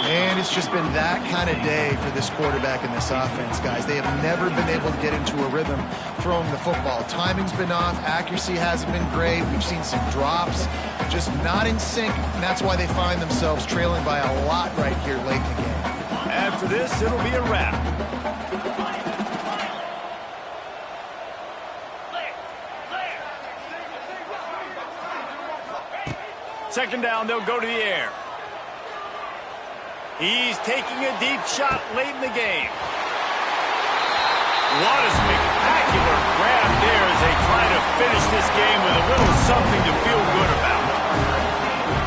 And it's just been that kind of day for this quarterback and this offense, guys. They have never been able to get into a rhythm throwing the football. Timing's been off. Accuracy hasn't been great. We've seen some drops. Just not in sync, and that's why they find themselves trailing by a lot right here late in the game. After this, it'll be a wrap. 2nd down, they'll go to the air. He's taking a deep shot late in the game. What a spectacular grab there as they try to finish this game with a little something to feel good about.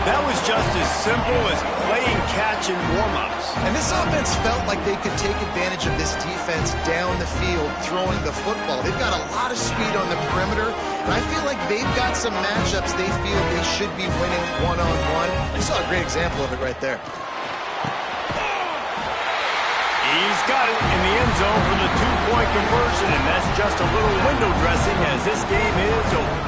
That was just as simple as playing catch in warm-ups. And this offense felt like they could take advantage of this defense down the field throwing the football. They've got a lot of speed on the perimeter, and I feel like they've got some matchups they feel they should be winning one-on-one. I saw a great example of it right there. He's got it in the end zone for the 2-point conversion, and that's just a little window dressing as this game is over.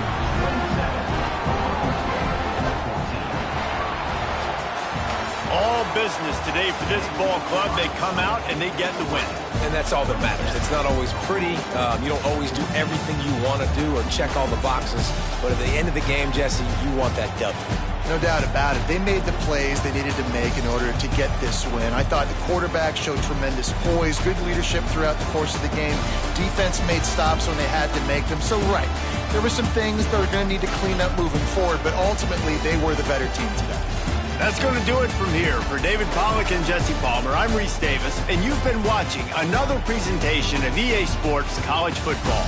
All business today for this ball club. They come out and they get the win. And that's all that matters. It's not always pretty. You don't always do everything you want to do or check all the boxes. But at the end of the game, Jesse, you want that W. No doubt about it. They made the plays they needed to make in order to get this win. I thought the quarterback showed tremendous poise, good leadership throughout the course of the game. Defense made stops when they had to make them. So, right, there were some things they're going to need to clean up moving forward, but ultimately they were the better team today. That's going to do it from here. For David Pollack and Jesse Palmer, I'm Reese Davis, and you've been watching another presentation of EA Sports College Football.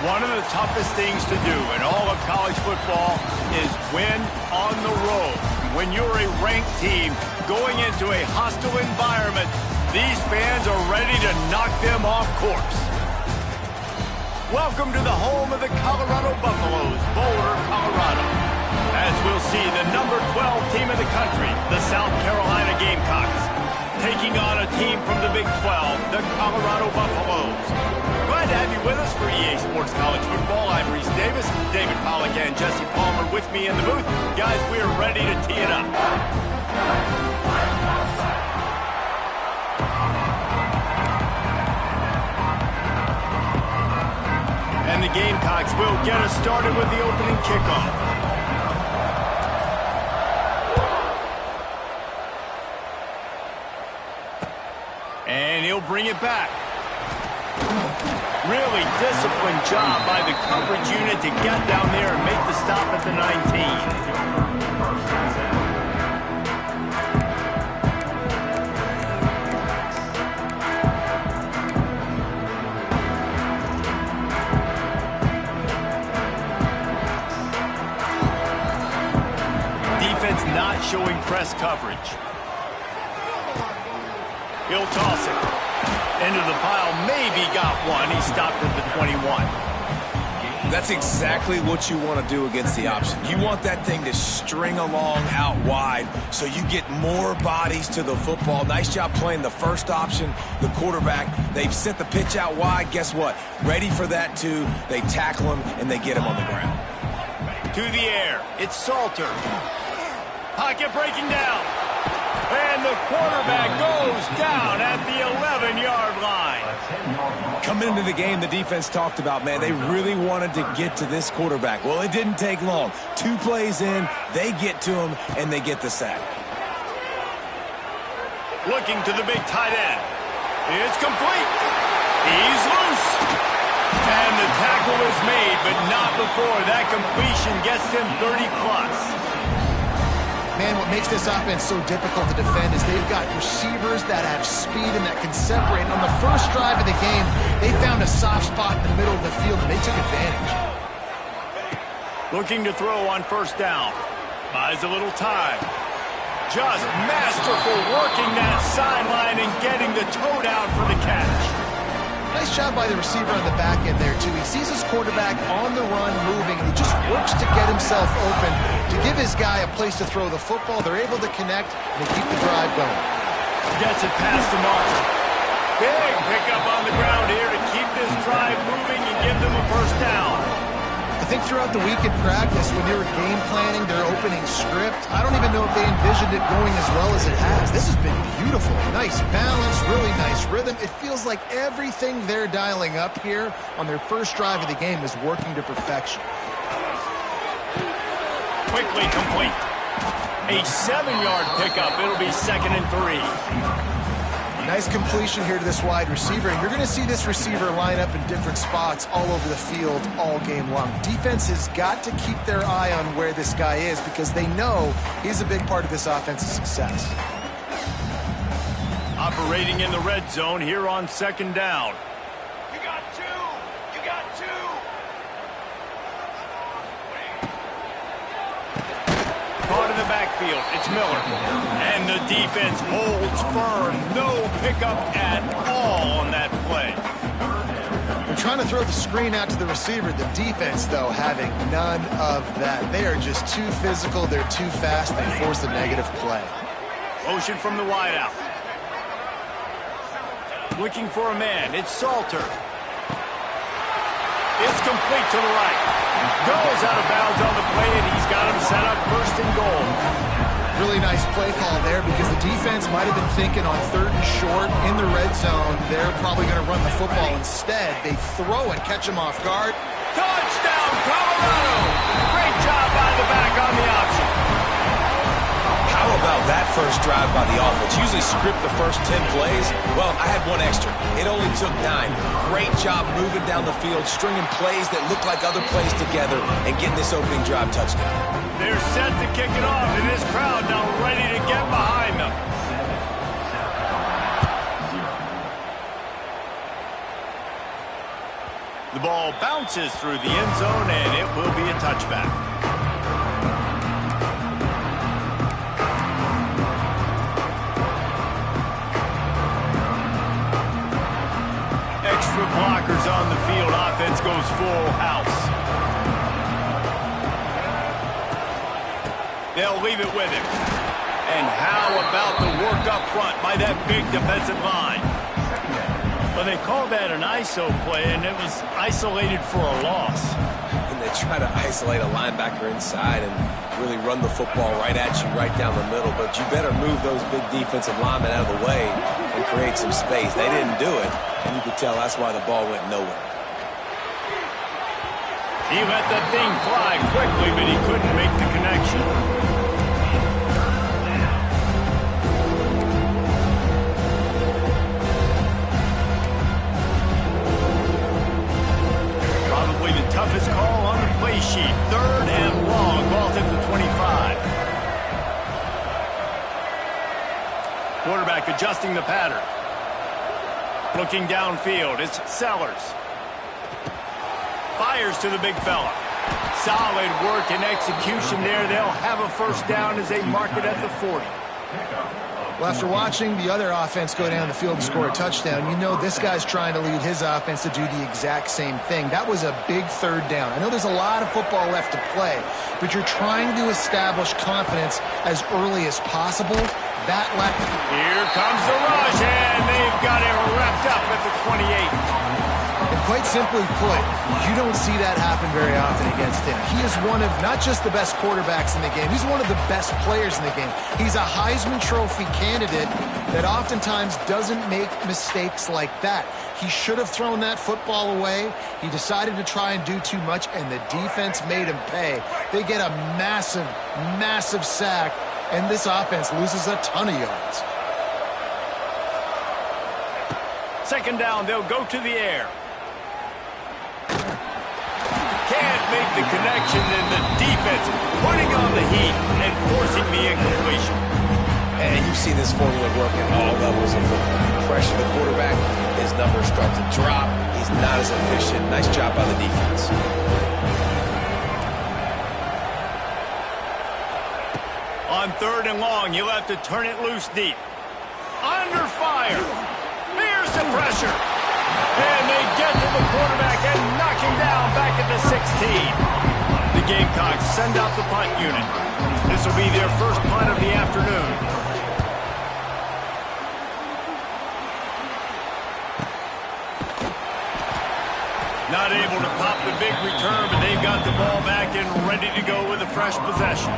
One of the toughest things to do in all of college football is win on the road. When you're a ranked team going into a hostile environment, these fans are ready to knock them off course. Welcome to the home of the Colorado Buffaloes, Boulder, Colorado. As we'll see, the number 12 team in the country, the South Carolina Gamecocks, taking on a team from the Big 12, the Colorado Buffaloes. Glad to have you with us for EA Sports College Football. I'm Reese Davis, David Pollack and Jesse Palmer with me in the booth. Guys, we are ready to tee it up. And the Gamecocks will get us started with the opening kickoff. And he'll bring it back. Really disciplined job by the coverage unit to get down there and make the stop at the 19. Defense not showing press coverage. He'll toss it. Into the pile, maybe got one. He stopped at the 21. That's exactly what you want to do against the option. You want that thing to string along out wide so you get more bodies to the football. Nice job playing the first option, the quarterback. They've sent the pitch out wide. Guess what? Ready for that too. They tackle him and they get him on the ground. To the air. It's Salter. Pocket breaking down. And the quarterback goes down at the 11-yard line. Coming into the game, the defense talked about, man, they really wanted to get to this quarterback. Well, it didn't take long. 2 plays in, they get to him, and they get the sack. Looking to the big tight end. It's complete. He's loose. And the tackle is made, but not before that completion gets him 30+. Man, what makes this offense so difficult to defend is they've got receivers that have speed and that can separate. On the first drive of the game, they found a soft spot in the middle of the field, and they took advantage. Looking to throw on first down. Buys a little time. Just masterful working that sideline and getting the toe down for the catch. Nice job by the receiver on the back end there, too. He sees his quarterback on the run moving, and he just works to get himself open to give his guy a place to throw the football. They're able to connect, and they keep the drive going. Gets it past the marker. Big pickup on the ground here to keep this drive moving and give them a first down. I think throughout the week in practice, when they were game planning their opening script, I don't even know if they envisioned it going as well as it has. This has been beautiful. Nice balance, really nice rhythm. It feels like everything they're dialing up here on their first drive of the game is working to perfection. Quickly complete. A 7-yard pickup. It'll be 2nd and 3. Nice completion here to this wide receiver, and you're going to see this receiver line up in different spots all over the field all game long. Defense has got to keep their eye on where this guy is because they know he's a big part of this offense's success. Operating in the red zone here on 2nd down. You got 2! You got 2! Caught in the backfield. It's Miller. And the defense holds firm. No pickup at all on that play. They're trying to throw the screen out to the receiver. The defense, though, having none of that. They are just too physical. They're too fast. They force the negative play. Motion from the wideout. Looking for a man. It's Salter. It's complete to the right. Goes out of bounds on the play, and he's got him set up 1st and goal. Really nice play call there because the defense might have been thinking on 3rd and short in the red zone. They're probably going to run the football instead. They throw it, catch him off guard. Touchdown, Colorado! Great job by the back on the option. How about that first drive by the offense? Usually script the first 10 plays. Well, I had one extra. It only took 9. Great job moving down the field, stringing plays that look like other plays together, and getting this opening drive touchdown. They're set to kick it off, and this crowd now ready to get behind them. The ball bounces through the end zone, and it will be a touchback. Extra blockers on the field. Offense goes full house. They'll leave it with him. And how about the work up front by that big defensive line? Well, they called that an ISO play, and it was isolated for a loss. And they try to isolate a linebacker inside and really run the football right at you, right down the middle. But you better move those big defensive linemen out of the way and create some space. They didn't do it, and you could tell that's why the ball went nowhere. He let that thing fly quickly, but he couldn't make the connection. Probably the toughest call on the play sheet. 3rd and long. Ball's at the 25. Quarterback adjusting the pattern. Looking downfield. It's Sellers. Fires to the big fella. Solid work and execution there. They'll have a first down as they mark it at the 40. Well, after watching the other offense go down the field and score a touchdown, you know this guy's trying to lead his offense to do the exact same thing. That was a big third down. I know there's a lot of football left to play, but you're trying to establish confidence as early as possible. Here comes the rush, and they've got it wrapped up at the 28. And quite simply put, you don't see that happen very often against him. He is one of not just the best quarterbacks in the game, he's one of the best players in the game. He's a Heisman Trophy candidate that oftentimes doesn't make mistakes like that. He should have thrown that football away. He decided to try and do too much, and the defense made him pay. They get a massive, massive sack, and this offense loses a ton of yards. Second down, they'll go to the air. Can't make the connection, and the defense putting on the heat and forcing the incompletion. And you've seen this formula work at all levels of football. You pressure the quarterback, his numbers start to drop. He's not as efficient. Nice job by the defense. On third and long, you'll have to turn it loose deep. Under fire. Here's the pressure. And they get to the quarterback and knock him down back at the 16. The Gamecocks send out the punt unit. This will be their first punt of the afternoon. Not able to pop the big return, but they've got the ball back and ready to go with a fresh possession.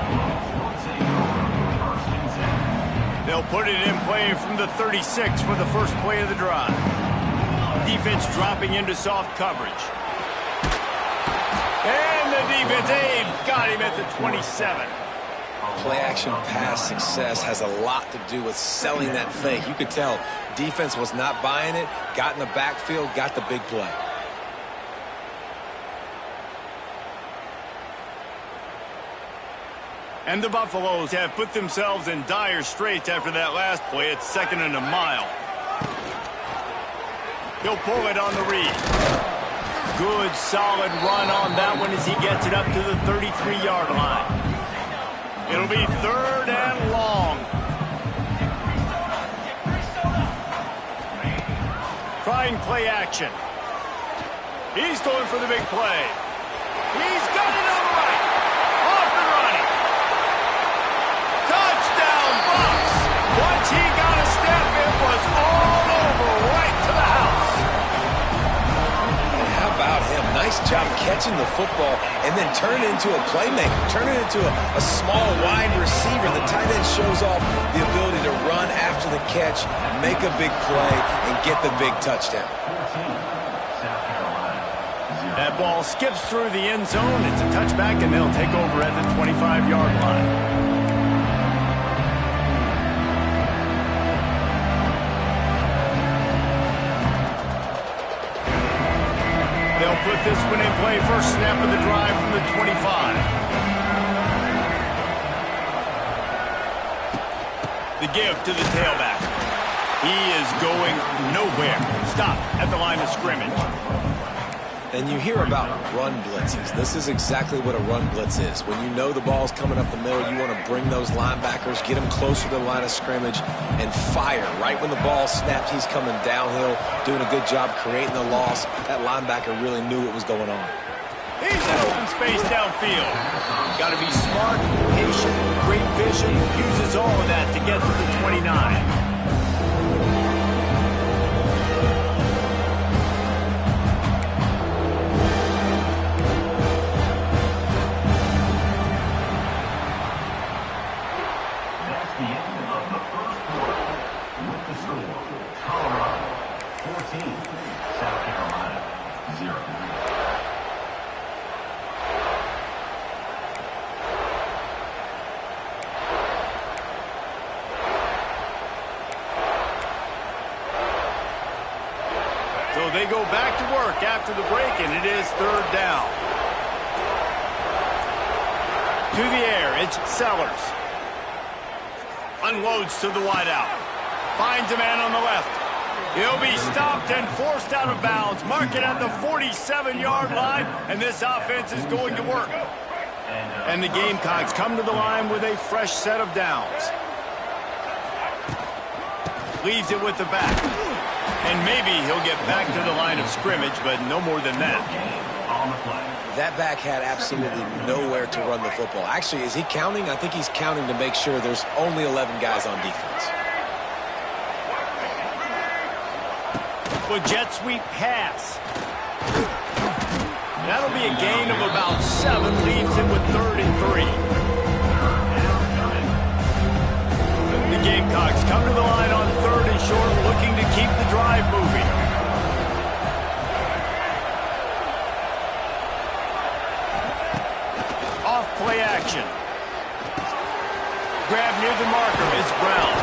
They'll put it in play from the 36 for the first play of the drive. Defense dropping into soft coverage. And the defense, they've got him at the 27. Play-action pass success has a lot to do with selling that fake. You could tell defense was not buying it, got in the backfield, got the big play. And the Buffaloes have put themselves in dire straits after that last play. It's 2nd and a mile. He'll pull it on the read. Good, solid run on that one as he gets it up to the 33-yard line. It'll be 3rd and long. Trying play action. He's going for the big play. He's got it on the right. Off and running. Touchdown, Bucks. Once he got a step, it was all over right to the house. And how about him? Nice job catching the football and then turn it into a playmaker. Turn it into a small wide receiver. The tight end shows off the ability to run after the catch, make a big play, and get the big touchdown. That ball skips through the end zone. It's a touchback, and they'll take over at the 25-yard line. They'll put this one in play. First snap of the drive from the 25. The give to the tailback. He is going nowhere. Stop at the line of scrimmage. And you hear about run blitzes. This is exactly what a run blitz is. When you know the ball's coming up the middle, you want to bring those linebackers, get them closer to the line of scrimmage, and fire. Right when the ball snaps, he's coming downhill, doing a good job creating the loss. That linebacker really knew what was going on. He's in open space downfield. Got to be smart, patient, great vision. Uses all of that to get to the 29. So they go back to work after the break, and it is 3rd down. To the air, it's Sellers. Unloads to the wideout. Finds a man on the left. He'll be stopped and forced out of bounds. Mark it at the 47-yard line, and this offense is going to work. And the Gamecocks come to the line with a fresh set of downs. Leaves it with the back. And maybe he'll get back to the line of scrimmage, but no more than that. That back had absolutely nowhere to run the football. Actually, is he counting? I think he's counting to make sure there's only 11 guys on defense. Well, jet sweep pass. That'll be a gain of about 7. Leaves him with 3rd and 3. The Gamecocks come to the line on 3rd and short, looking to keep the drive moving. Off play action. Grab near the marker. It's Brown.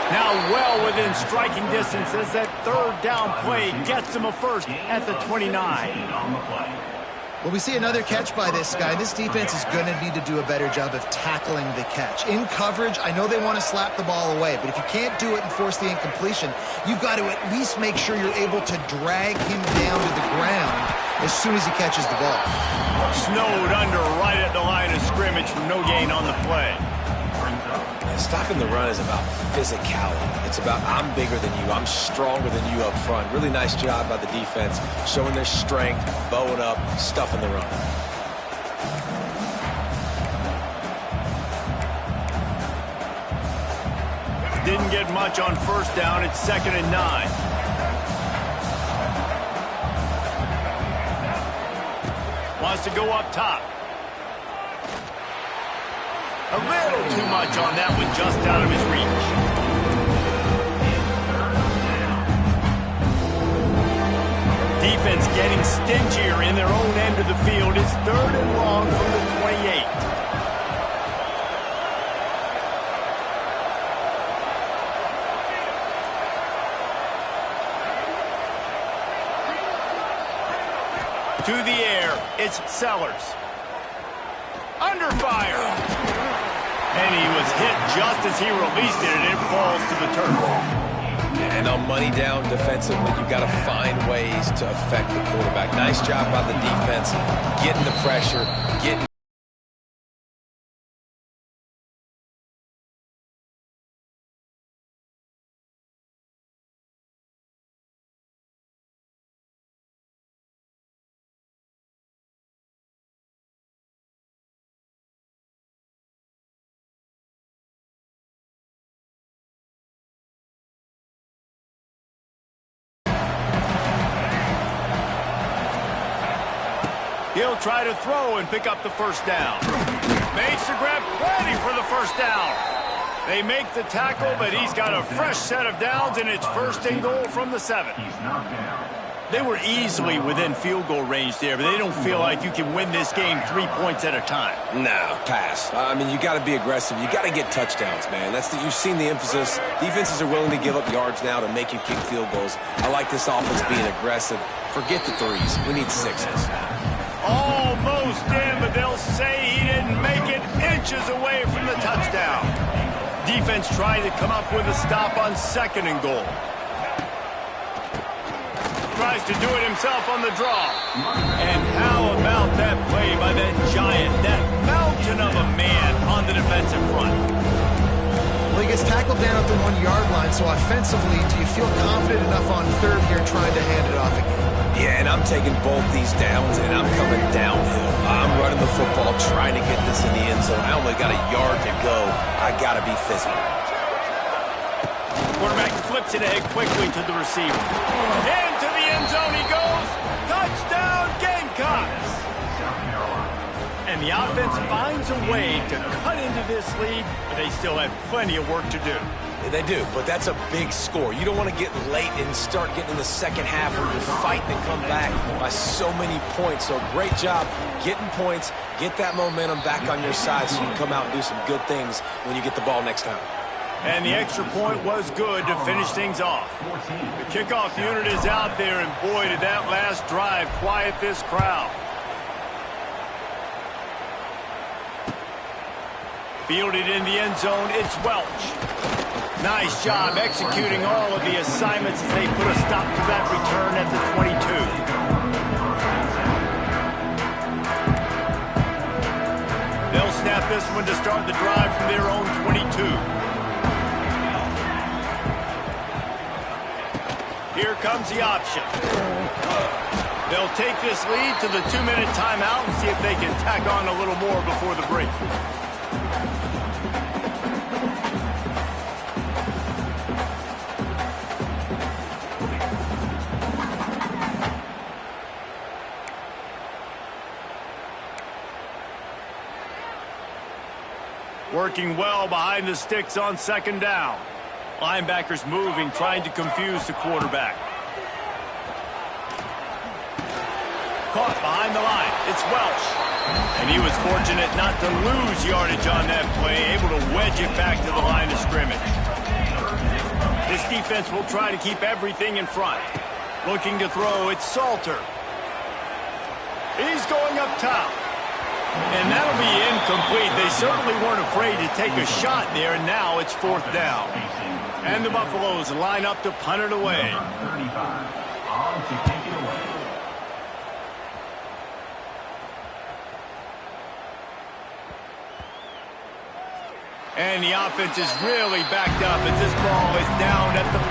Now well within striking distance as that 3rd down play gets him a first at the 29. Well, we see another catch by this guy. This defense is going to need to do a better job of tackling the catch. In coverage, I know they want to slap the ball away, but if you can't do it and force the incompletion, you've got to at least make sure you're able to drag him down to the ground as soon as he catches the ball. Snowed under right at the line of scrimmage from no gain on the play. Stopping the run is about physicality. It's about I'm bigger than you. I'm stronger than you up front. Really nice job by the defense, showing their strength, bowing up, stuffing the run. Didn't get much on 1st down. It's 2nd and 9. Wants to go up top. A little too much on that one, just out of his reach. Defense getting stingier in their own end of the field. It's 3rd and long from the 28. To the air, it's Sellers. Under fire. And he was hit just as he released it, and it falls to the turf. And on money down defensively, you've got to find ways to affect the quarterback. Nice job by the defense, getting the pressure, getting He'll try to throw and pick up the 1st down. Makes the grab plenty for the 1st down. They make the tackle, but he's got a fresh set of downs, and it's 1st and goal from the 7. They were easily within field goal range there, but they don't feel like you can win this game 3 points at a time. No, pass. I mean, you got to be aggressive. You got to get touchdowns, man. You've seen the emphasis. Defenses are willing to give up yards now to make you kick field goals. I like this offense being aggressive. Forget the 3s. We need 6s. Almost in, but they'll say he didn't make it inches away from the touchdown. Defense trying to come up with a stop on 2nd and goal. Tries to do it himself on the draw. And how about that play by that giant, that mountain of a man on the defensive front? Well, he gets tackled down at the 1-yard line, so offensively, do you feel confident enough on 3rd here trying to hand it off again? Yeah, and I'm taking both these downs, and I'm coming downhill. I'm running the football, trying to get this in the end zone. I only got a yard to go. I got to be physical. Quarterback flips it ahead quickly to the receiver. Into the end zone he goes. Touchdown, Gamecocks! And the offense finds a way to cut into this lead, but they still have plenty of work to do. They do, but that's a big score. You don't want to get late and start getting in the 2nd half where you're fighting to come back by so many points. So great job getting points, get that momentum back on your side so you can come out and do some good things when you get the ball next time. And the extra point was good to finish things off. The kickoff unit is out there, and boy, did that last drive quiet this crowd. Fielded in the end zone, it's Welch. Nice job executing all of the assignments as they put a stop to that return at the 22. They'll snap this one to start the drive from their own 22. Here comes the option. They'll take this lead to the 2-minute timeout and see if they can tack on a little more before the break. Working well behind the sticks on second down. Linebackers moving, trying to confuse the quarterback. Caught behind the line. It's Welch. And he was fortunate not to lose yardage on that play, able to wedge it back to the line of scrimmage. This defense will try to keep everything in front. Looking to throw, it's Salter. He's going up top. And that'll be incomplete. They certainly weren't afraid to take a shot there, and now it's fourth down. And the Buffaloes line up to punt it away. Number 35 on to take it away. And the offense is really backed up as this ball is down at the 5.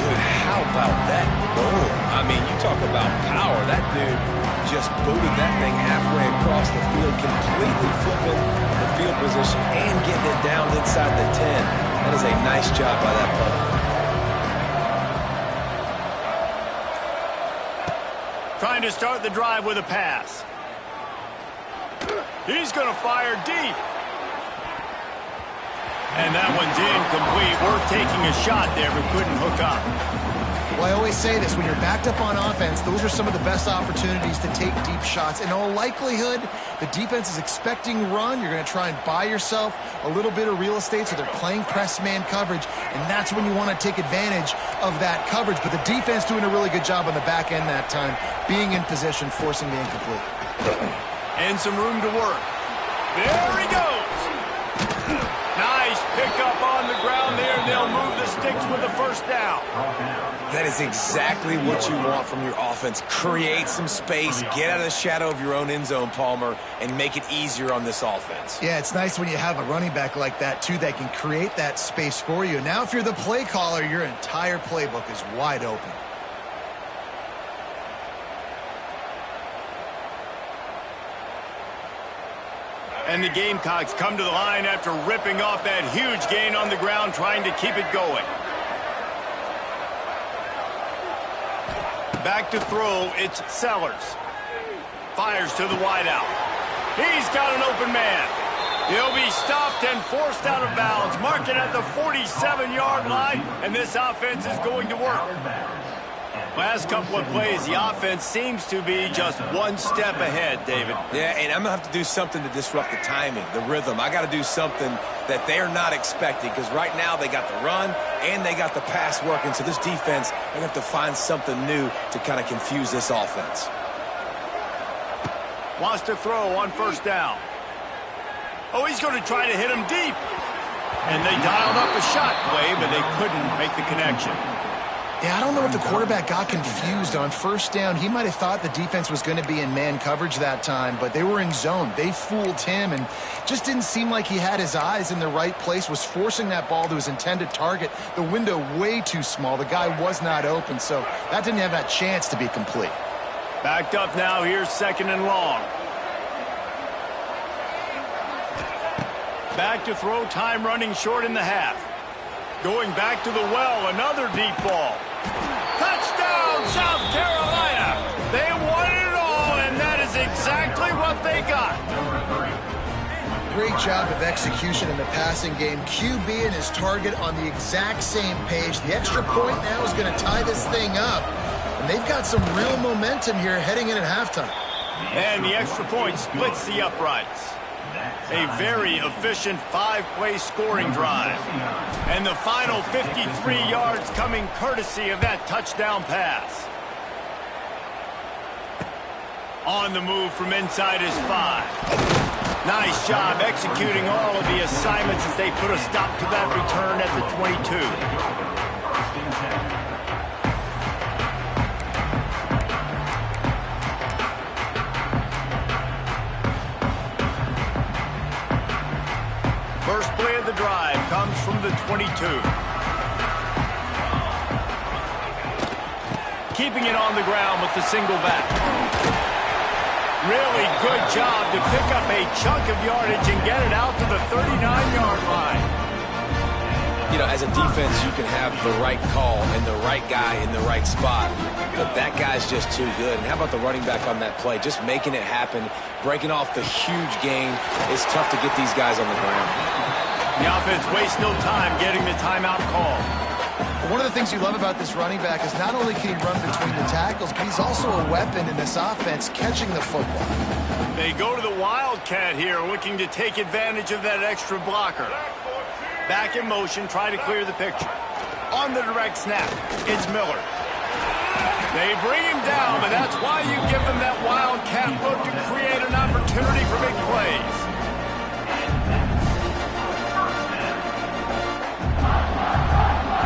Dude, how about that boom? I mean, you talk about power. That dude just booted that thing halfway across the field, completely flipping the field position and getting it down inside the 10. That is a nice job by that punter. Trying to start the drive with a pass. He's going to fire deep. And that one's incomplete. Worth taking a shot there, but couldn't hook up. Well, I always say this, when you're backed up on offense, those are some of the best opportunities to take deep shots. In all likelihood, the defense is expecting run. You're going to try and buy yourself a little bit of real estate, so they're playing press man coverage, and that's when you want to take advantage of that coverage. But the defense doing a really good job on the back end that time, being in position, forcing the incomplete. And some room to work. There he goes. Nice pickup on the ground there. They'll move the sticks with a first down. That is exactly what you want from your offense. Create some space, get out of the shadow of your own end zone, Palmer, and make it easier on this offense. Yeah, it's nice when you have a running back like that, too, that can create that space for you. Now, if you're the play caller, your entire playbook is wide open. And the Gamecocks come to the line after ripping off that huge gain on the ground, trying to keep it going. Back to throw, it's Sellers. Fires to the wideout. He's got an open man. He'll be stopped and forced out of bounds. Mark it at the 47-yard line, and this offense is going to work. Last couple of plays, the offense seems to be just one step ahead, David. Yeah, and I'm going to have to do something to disrupt the timing, the rhythm. I got to do something that they're not expecting, because right now they got the run and they got the pass working. So this defense, they have to find something new to kind of confuse this offense. Wants to throw on first down. Oh, he's going to try to hit him deep. And they dialed up a shot play, but they couldn't make the connection. Yeah, I don't know if the quarterback got confused on first down. He might have thought the defense was going to be in man coverage that time, but they were in zone. They fooled him and just didn't seem like he had his eyes in the right place, was forcing that ball to his intended target. The window way too small. The guy was not open, so that didn't have that chance to be complete. Backed up now. Here's second and long. Back to throw, time running short in the half. Going back to the well, another deep ball. Touchdown, South Carolina! They won it all, and that is exactly what they got. Great job of execution in the passing game. QB and his target on the exact same page. The extra point now is going to tie this thing up. And they've got some real momentum here heading in at halftime. And the extra point splits the uprights. A very efficient 5-play scoring drive. And the final 53 yards coming courtesy of that touchdown pass. On the move from inside his 5. Nice job executing all of the assignments as they put a stop to that return at the 22. First play of the drive comes from the 22. keeping it on the ground with the single back. Really good job to pick up a chunk of yardage and get it out to the 39-yard line. You know, as a defense, you can have the right call and the right guy in the right spot, but that guy's just too good. And how about the running back on that play? Just making it happen, breaking off the huge gain. It's tough to get these guys on the ground. The offense wastes no time getting the timeout call. One of the things you love about this running back is not only can he run between the tackles, but he's also a weapon in this offense catching the football. They go to the Wildcat here, looking to take advantage of that extra blocker. Back in motion, try to clear the picture. On the direct snap, it's Miller. They bring him down, but that's why you give them that Wildcat look to create an opportunity for big plays.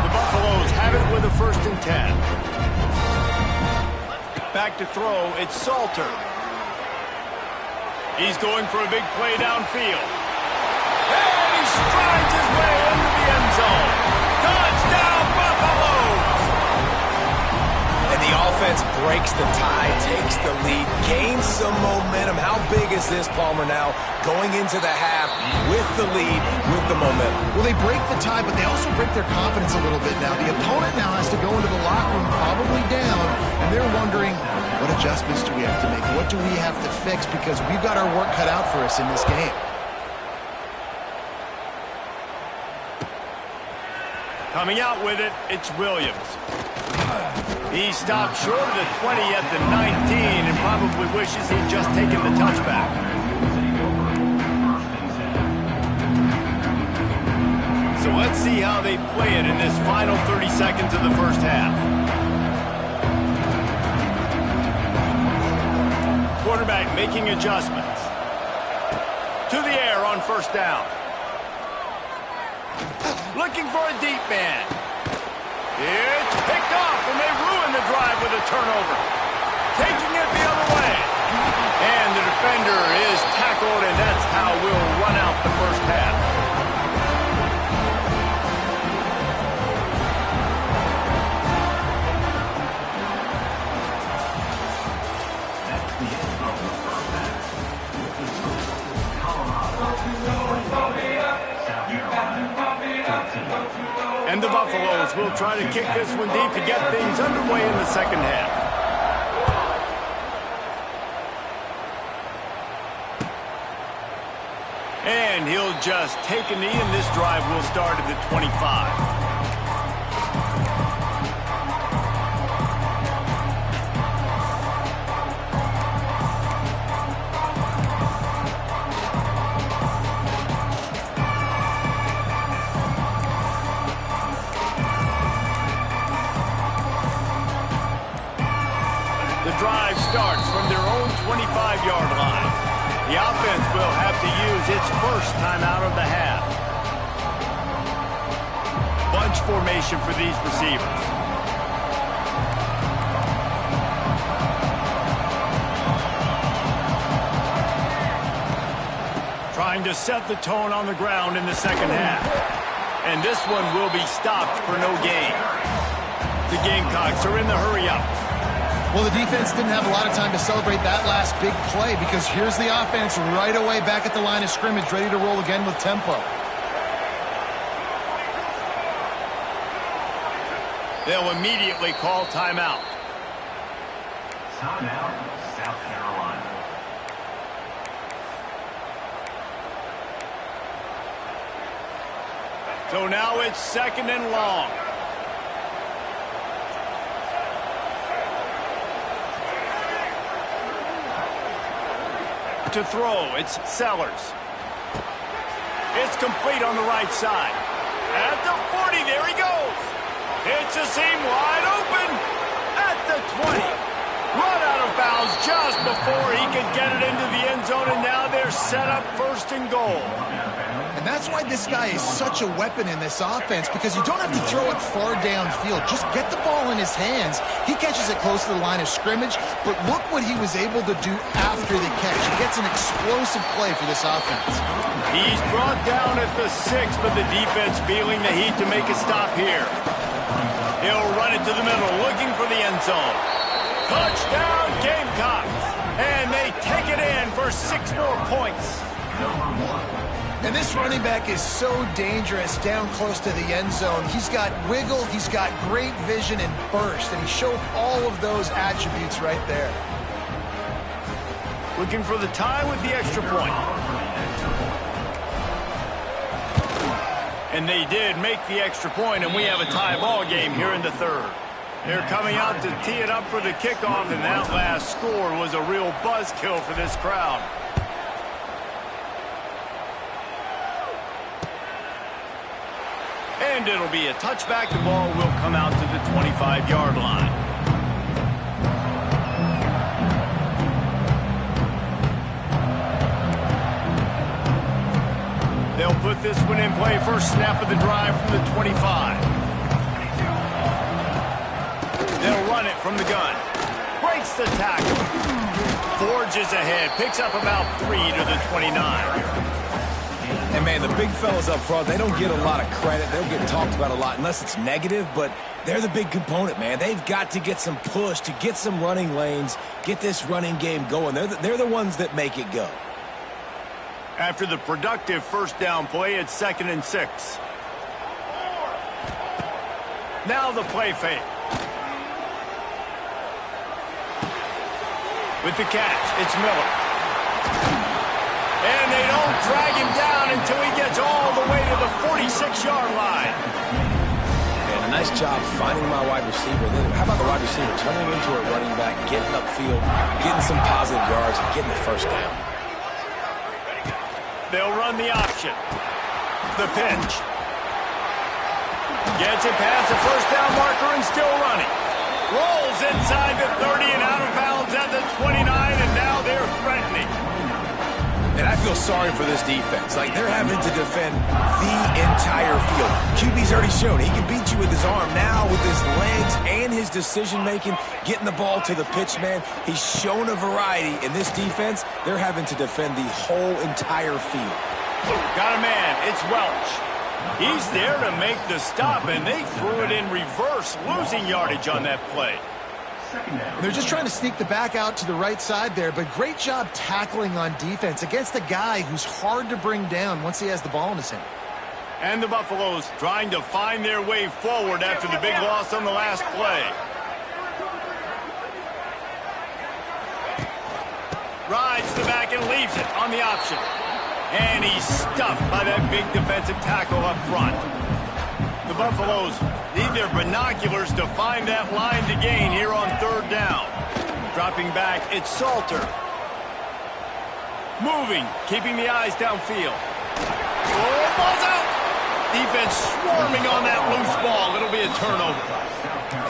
The Buffaloes have it with a 1st and 10. Back to throw, it's Salter. He's going for a big play downfield. And he strides his way into the end zone. Touchdown, Buffaloes! And the offense breaks the tie, takes the lead, gains some momentum. How big is this, Palmer, now? Going into the half with the lead, with the momentum. Well, they break the tie, but they also break their confidence a little bit now. The opponent now has to go into the locker room probably down, and they're wondering, what adjustments do we have to make? What do we have to fix? Because we've got our work cut out for us in this game. Coming out with it, it's Williams. He stopped short of the 20 at the 19 and probably wishes he'd just taken the touchback. So let's see how they play it in this final 30 seconds of the first half. Quarterback making adjustments. To the air on 1st down. Looking for a deep man. It's picked off, and they ruin the drive with a turnover. Taking it the other way. And the defender is tackled, and that's how we'll run out the first half. And the Buffaloes will try to kick this one deep to get things underway in the second half. And he'll just take a knee, and this drive will start at the 25. Drive starts from their own 25-yard line. The offense will have to use its first timeout of the half. Bunch formation for these receivers. Trying to set the tone on the ground in the second half. And this one will be stopped for no gain. The Gamecocks are in the hurry-up. Well, the defense didn't have a lot of time to celebrate that last big play because here's the offense right away back at the line of scrimmage, ready to roll again with tempo. They'll immediately call timeout. Timeout, South Carolina. So now it's 2nd and long. To throw, it's Sellers. It's complete on the right side. At the 40, there he goes. It's a seam wide open. At the 20. Run out of bounds just before he could get it into the end zone, and now they're set up 1st and goal. And that's why this guy is such a weapon in this offense, because you don't have to throw it far downfield. Just get the ball in his hands. He catches it close to the line of scrimmage, but look what he was able to do after the catch. He gets an explosive play for this offense. He's brought down at the 6, but the defense feeling the heat to make a stop here. He'll run it to the middle, looking for the end zone. Touchdown, Gamecocks. And they take it in for 6 more points. And this running back is so dangerous down close to the end zone. He's got wiggle, he's got great vision and burst, and he showed all of those attributes right there. Looking for the tie with the extra point. And they did make the extra point, and we have a tie ball game here in the third. They're coming out to tee it up for the kickoff, and that last score was a real buzzkill for this crowd. And it'll be a touchback. The ball will come out to the 25-yard line. They'll put this one in play. First snap of the drive from the 25. They'll run it from the gun. Breaks the tackle. Forges ahead. Picks up about 3 to the 29. And, man, the big fellas up front, they don't get a lot of credit. They don't get talked about a lot unless it's negative, but they're the big component, man. They've got to get some push, to get some running lanes, get this running game going. They're the ones that make it go. After the productive first down play, it's 2nd and 6. Now the play fake. With the catch, it's Miller. And they don't drag him down until he gets all the way to the 46-yard line. And a nice job finding my wide receiver. Then how about the wide receiver turning into a running back, getting upfield, getting some positive yards, and getting the first down. They'll run the option. The pitch. Gets it past the first down marker and still running. Rolls inside the 30 and out of bounds at the 29, and now they're threatening. And I feel sorry for this defense. Like, they're having to defend the entire field. QB's already shown he can beat you with his arm. Now, with his legs and his decision-making, getting the ball to the pitch, man, he's shown a variety. In this defense, they're having to defend the whole entire field. Got a man. It's Welch. He's there to make the stop, and they threw it in reverse, losing yardage on that play. They're just trying to sneak the back out to the right side there, but great job tackling on defense against a guy who's hard to bring down once he has the ball in his hand. And the Buffaloes trying to find their way forward after the big loss on the last play. Rides the back and leaves it on the option. And he's stuffed by that big defensive tackle up front. The Buffaloes need their binoculars to find that line to gain here on 3rd down. Dropping back, it's Salter. Moving, keeping the eyes downfield. Oh, ball's out! Defense swarming on that loose ball. It'll be a turnover.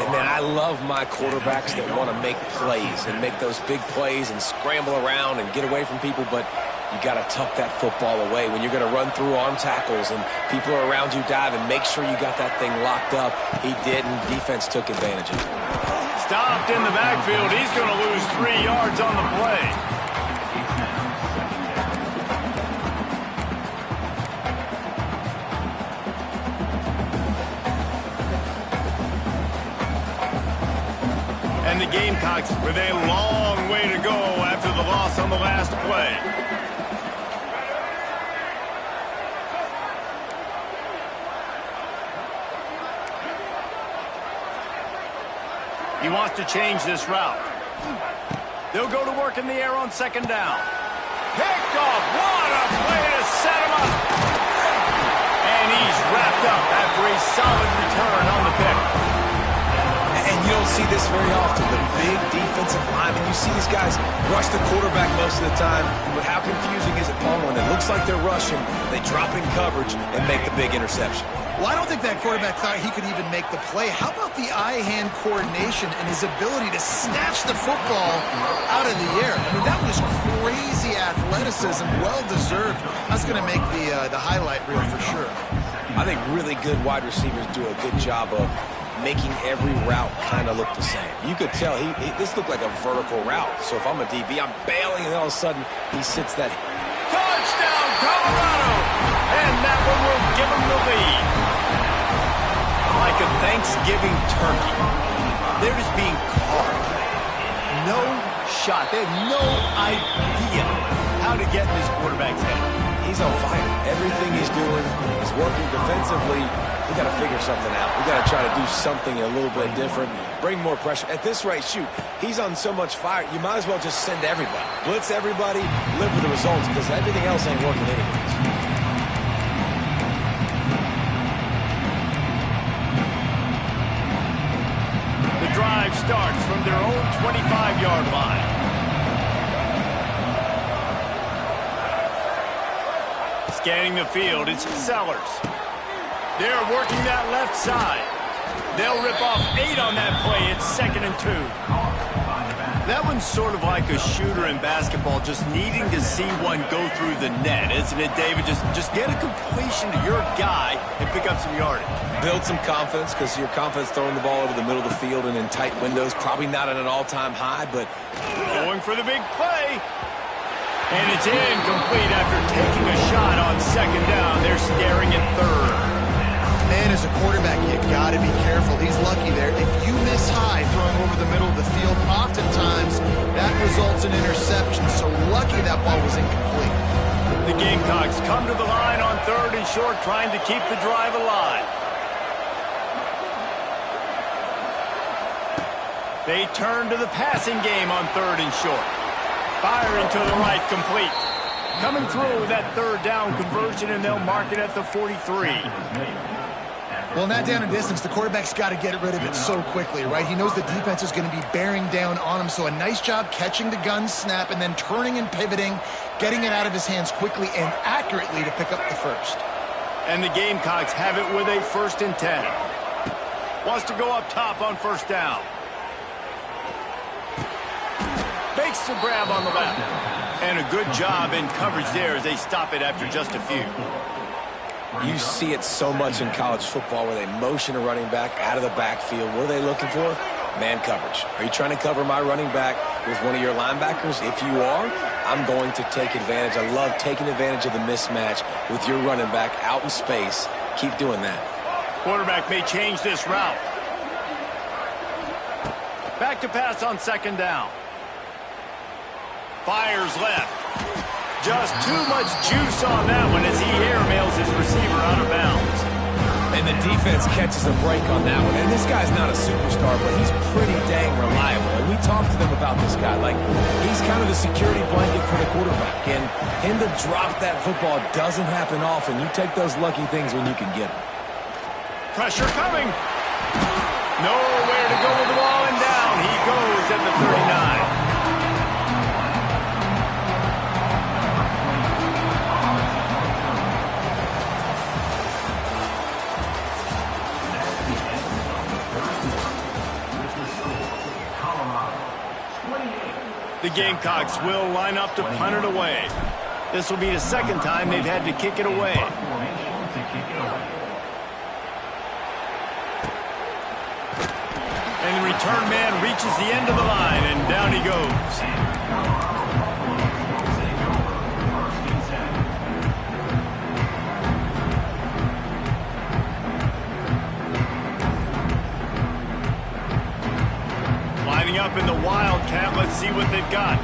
And, man, I love my quarterbacks that want to make plays and make those big plays and scramble around and get away from people, but you got to tuck that football away when you're going to run through arm tackles and people are around you diving. Make sure you got that thing locked up. He did, and defense took advantage of it. Stopped in the backfield. He's going to lose 3 yards on the play. And the Gamecocks with a long way to go after the loss on the last play. He wants to change this route. They'll go to work in the air on 2nd down. Picked off. What a play to set him up. And he's wrapped up after a solid return on the pick. And you don't see this very often. The big defensive linemen, you see these guys rush the quarterback most of the time, but how confusing is it, Paul, when it looks like they're rushing, they drop in coverage and make the big interception? Well, I don't think that quarterback thought he could even make the play. How about the eye-hand coordination and his ability to snatch the football out of the air? I mean, that was crazy athleticism, well-deserved. That's going to make the highlight reel for sure. I think really good wide receivers do a good job of making every route kind of look the same. You could tell this looked like a vertical route. So if I'm a DB, I'm bailing, and all of a sudden he sits that. Touchdown, Colorado! And that one will give him the lead. I could thank Thanksgiving turkey. They're just being carved. No shot. They have no idea how to get in this quarterback's head. He's on fire. Everything he's doing is working defensively. We got to figure something out. We got to try to do something a little bit different. Bring more pressure. At this rate, shoot, he's on so much fire, you might as well just send everybody. Blitz everybody, live with the results, because everything else ain't working anyways. The drive starts from their own 25-yard line. Scanning the field, it's Sellers. They're working that left side. They'll rip off 8 on that play. It's 2nd and 2. That one's sort of like a shooter in basketball, just needing to see one go through the net, isn't it, David? Just get a completion to your guy and pick up some yardage. Build some confidence, because your confidence throwing the ball over the middle of the field and in tight windows, probably not at an all-time high, but going for the big play. And it's incomplete after taking a shot on 2nd down. They're staring at 3rd. Man, as a quarterback, you got to be careful. He's lucky there. If you miss high throwing over the middle of the field, oftentimes that results in interception. So lucky that ball was incomplete. The Gamecocks come to the line on 3rd and short, trying to keep the drive alive. They turn to the passing game on 3rd and short. Firing to the right, complete. Coming through that 3rd down conversion, and they'll mark it at the 43. Well, in that down and distance, the quarterback's got to get rid of it so quickly, right? He knows the defense is going to be bearing down on him, so a nice job catching the gun snap and then turning and pivoting, getting it out of his hands quickly and accurately to pick up the first. And the Gamecocks have it with a 1st and 10. Wants to go up top on 1st down. Makes the grab on the left. And a good job in coverage there as they stop it after just a few. you see it so much in college football where they motion a running back out of the backfield. What are they looking for? Man coverage. Are you trying to cover my running back with one of your linebackers? If you are, I'm going to take advantage. I love taking advantage of the mismatch with your running back out in space. Keep doing that. Quarterback may change this route. Back to pass on 2nd down. Fires left. Just too much juice on that one as he airmails his receiver out of bounds. And the defense catches a break on that one. And this guy's not a superstar, but he's pretty dang reliable. And we talked to them about this guy. Like, he's kind of the security blanket for the quarterback. And him to drop that football doesn't happen often. You take those lucky things when you can get them. Pressure coming. Nowhere to go with the ball, and down he goes at the 39. The Gamecocks will line up to punt it away. This will be the 2nd time they've had to kick it away. And the return man reaches the end of the line, and down he goes. Lining up in the Wildcat. Let's see what they've got.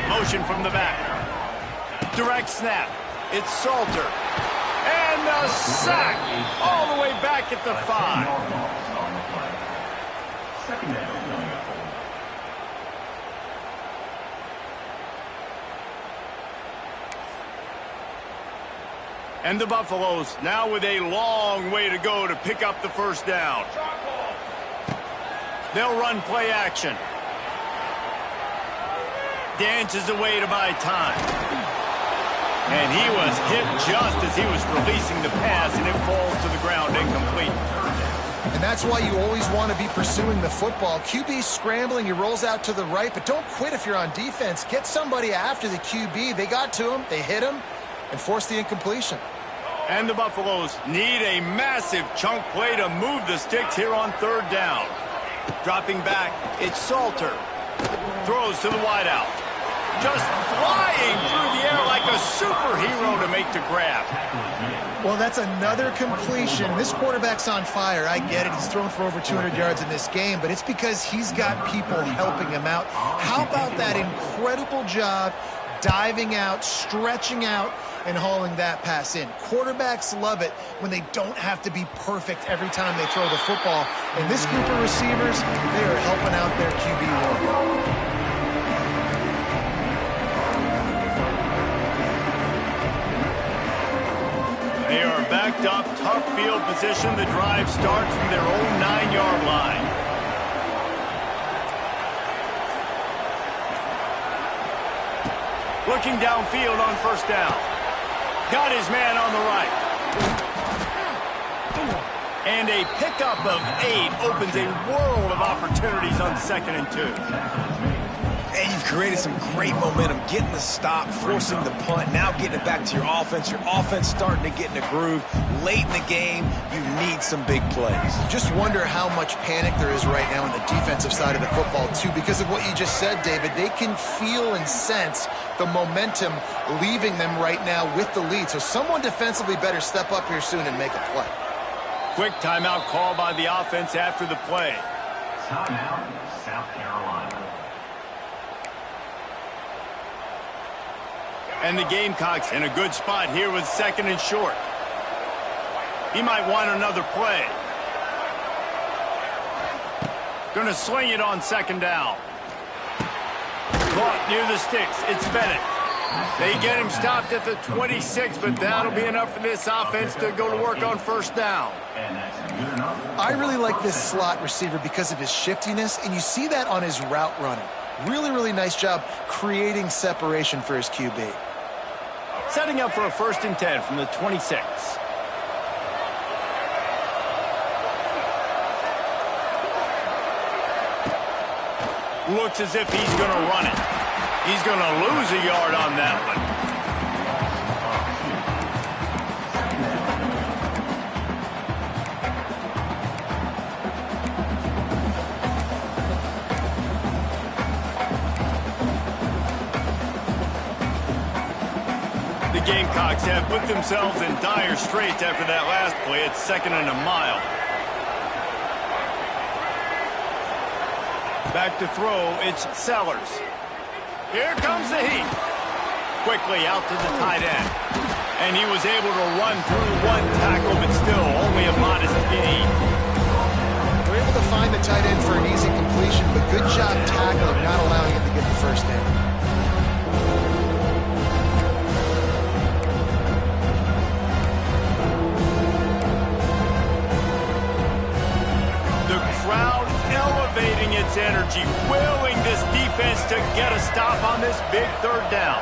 Motion from the back. Direct snap. It's Salter. And a sack all the way back at the 5. And the Buffaloes now with a long way to go to pick up the 1st down. They'll run play action. Dances away to buy time. And he was hit just as he was releasing the pass, and it falls to the ground incomplete. And that's why you always want to be pursuing the football. QB's scrambling, he rolls out to the right, but don't quit if you're on defense. Get somebody after the QB. They got to him, they hit him, and forced the incompletion. And the Buffaloes need a massive chunk play to move the sticks here on 3rd down. Dropping back, it's Salter. Throws to the wideout. Just flying through the air like a superhero to make the grab. Well, that's another completion. This quarterback's on fire. I get it. He's thrown for over 200 yards in this game, but it's because he's got people helping him out. How about that incredible job diving out, stretching out, and hauling that pass in? Quarterbacks love it when they don't have to be perfect every time they throw the football. And this group of receivers, they are helping out their QB1. They are backed up, tough field position. The drive starts from their own 9-yard line. Looking downfield on first down. Got his man on the right. And a pickup of 8 opens a world of opportunities on 2nd and 2. And you've created some great momentum, getting the stop, forcing the punt, now getting it back to your offense. Your offense starting to get in a groove. Late in the game, you need some big plays. Just wonder how much panic there is right now on the defensive side of the football, too. Because of what you just said, David, they can feel and sense the momentum leaving them right now with the lead. So someone defensively better step up here soon and make a play. Quick timeout call by the offense after the play. Timeout, South Carolina. And the Gamecocks in a good spot here with 2nd and short. He might want another play. Gonna sling it on 2nd down. Caught near the sticks. It's Bennett. They get him stopped at the 26, but that'll be enough for this offense to go to work on first down. And that's good enough. I really like this slot receiver because of his shiftiness, and you see that on his route running. Really, really nice job creating separation for his QB. Setting up for a 1st and 10 from the 26. Looks as if he's going to run it. He's going to lose a yard on that one. The Gamecocks have put themselves in dire straits after that last play. It's 2nd and a mile. Back to throw, it's Sellers. Here comes the heat. Quickly out to the tight end. And he was able to run through one tackle, but still only a modest gain. They're able to find the tight end for an easy completion, but good job tackling, not allowing him to get the first down. Crowd elevating its energy, willing this defense to get a stop on this big 3rd down.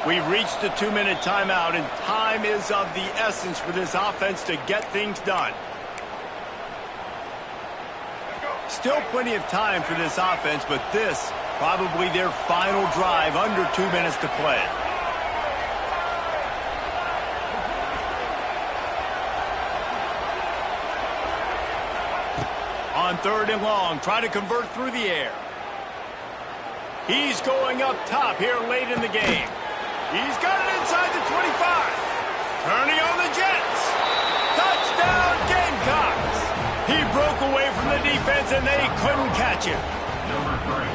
We've reached the 2-minute timeout, and time is of the essence for this offense to get things done. Still plenty of time for this offense, but this probably their final drive, under 2 minutes to play. On 3rd and long, trying to convert through the air. He's going up top here late in the game. He's got it inside the 25. Turning on the Jets. Touchdown, Gamecocks. He broke away from the defense, and they couldn't catch him. Number 3.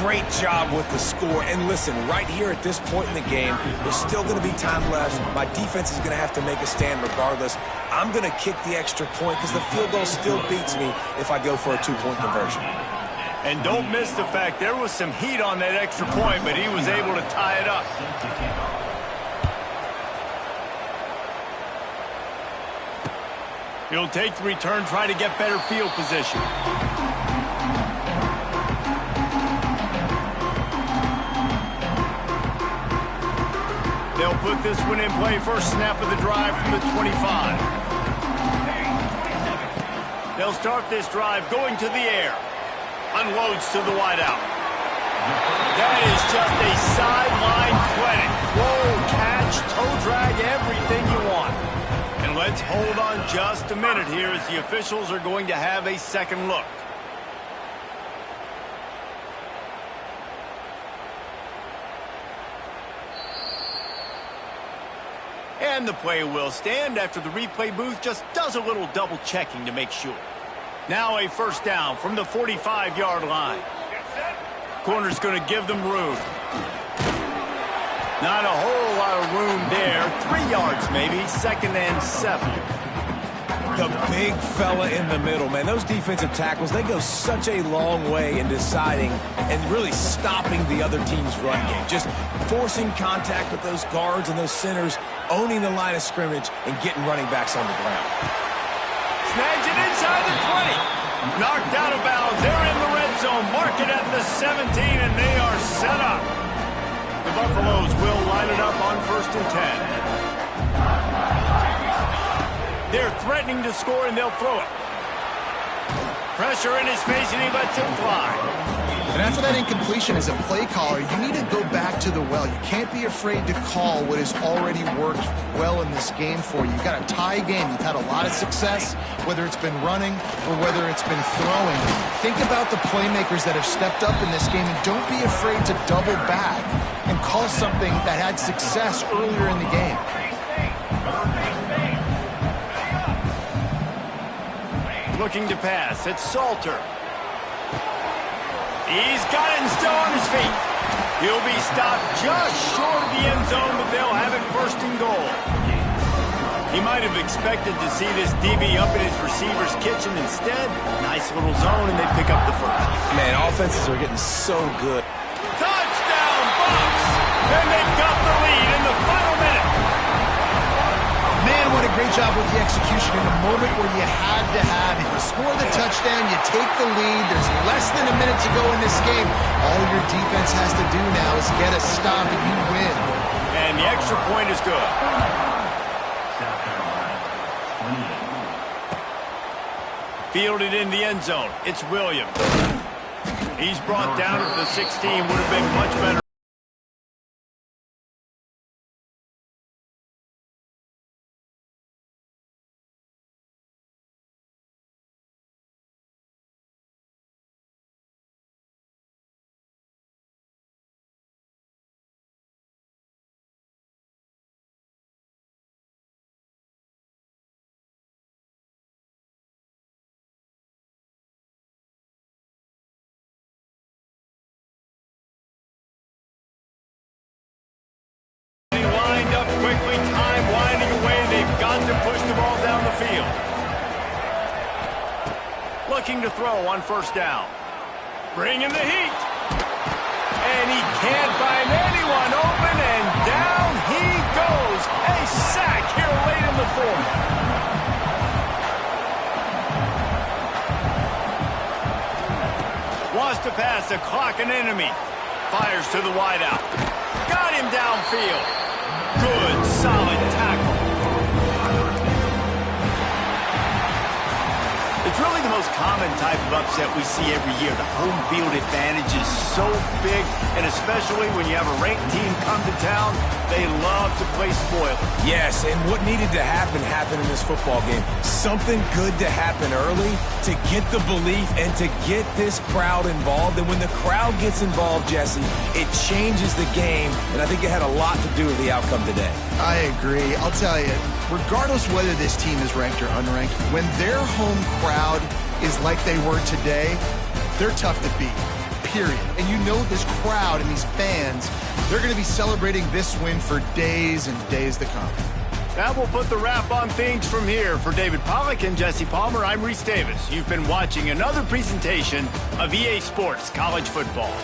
Great job with the score. And listen, right here at this point in the game, there's still going to be time left. My defense is going to have to make a stand regardless. I'm going to kick the extra point because the field goal still beats me if I go for a 2-point conversion. And don't miss the fact there was some heat on that extra point, but he was able to tie it up. He'll take the return, try to get better field position. They'll put this one in play. First snap of the drive from the 25. They'll start this drive going to the air. Unloads to the wideout. That is just a sideline clinic. Whoa, catch, toe drag, everything you want. And let's hold on just a minute here as the officials are going to have a second look. And And the play will stand after the replay booth just does a little double checking to make sure. Now a first down from the 45-yard line. Corner's going to give them room. Not a whole lot of room there. 3 yards maybe, 2nd and 7. The big fella in the middle, man. Those defensive tackles, they go such a long way in deciding and really stopping the other team's run game. Just forcing contact with those guards and those centers, owning the line of scrimmage, and getting running backs on the ground. Snags it inside the 20. Knocked out of bounds. They're in the red zone. Mark it at the 17, and they are set up. The Buffaloes will line it up on 1st and 10. They're threatening to score, and they'll throw it. Pressure in his face, and he lets it fly. And after that incompletion, as a play caller, you need to go back to the well. You can't be afraid to call what has already worked well in this game for you. You've got a tie game. You've had a lot of success, whether it's been running or whether it's been throwing. Think about the playmakers that have stepped up in this game, and don't be afraid to double back and call something that had success earlier in the game. Looking to pass. It's Salter. He's got it and still on his feet. He'll be stopped just short of the end zone, but they'll have it 1st and goal. He might have expected to see this DB up in his receiver's kitchen. Instead, nice little zone, and they pick up the first. Man, offenses are getting so good. Touchdown, Bucks! And they've got the lead in the final minute. Man, what a great job with the execution in a moment where you had to have it. You score the touchdown, you take the lead. There's less than a minute to go in this game. All your defense has to do now is get a stop and you win. And the extra point is good. Fielded in the end zone. It's Williams. He's brought down at the 16. Would have been much better. Quickly, time winding away. They've got to push the ball down the field. Looking to throw on 1st down. Bringing the heat. And he can't find anyone open, and down he goes. A sack here late in the 4th. Wants to pass the clock an enemy. Fires to the wideout. Got him downfield. Good, solid tackle. It's really the most common type of upset we see every year. The home field advantage is so big, and especially when you have a ranked team come to town, they love to play spoiler. Yes, and what needed to happen happened in this football game. Something good to happen early to get the belief and to get this crowd involved. And when the crowd gets involved, Jesse, it changes the game, and I think it had a lot to do with the outcome today. I agree. I'll tell you, regardless whether this team is ranked or unranked, when their home crowd is like they were today, they're tough to beat, period. And you know this crowd and these fans, they're going to be celebrating this win for days and days to come. That will put the wrap on things from here. For David Pollack and Jesse Palmer, I'm Reese Davis. You've been watching another presentation of EA Sports College Football.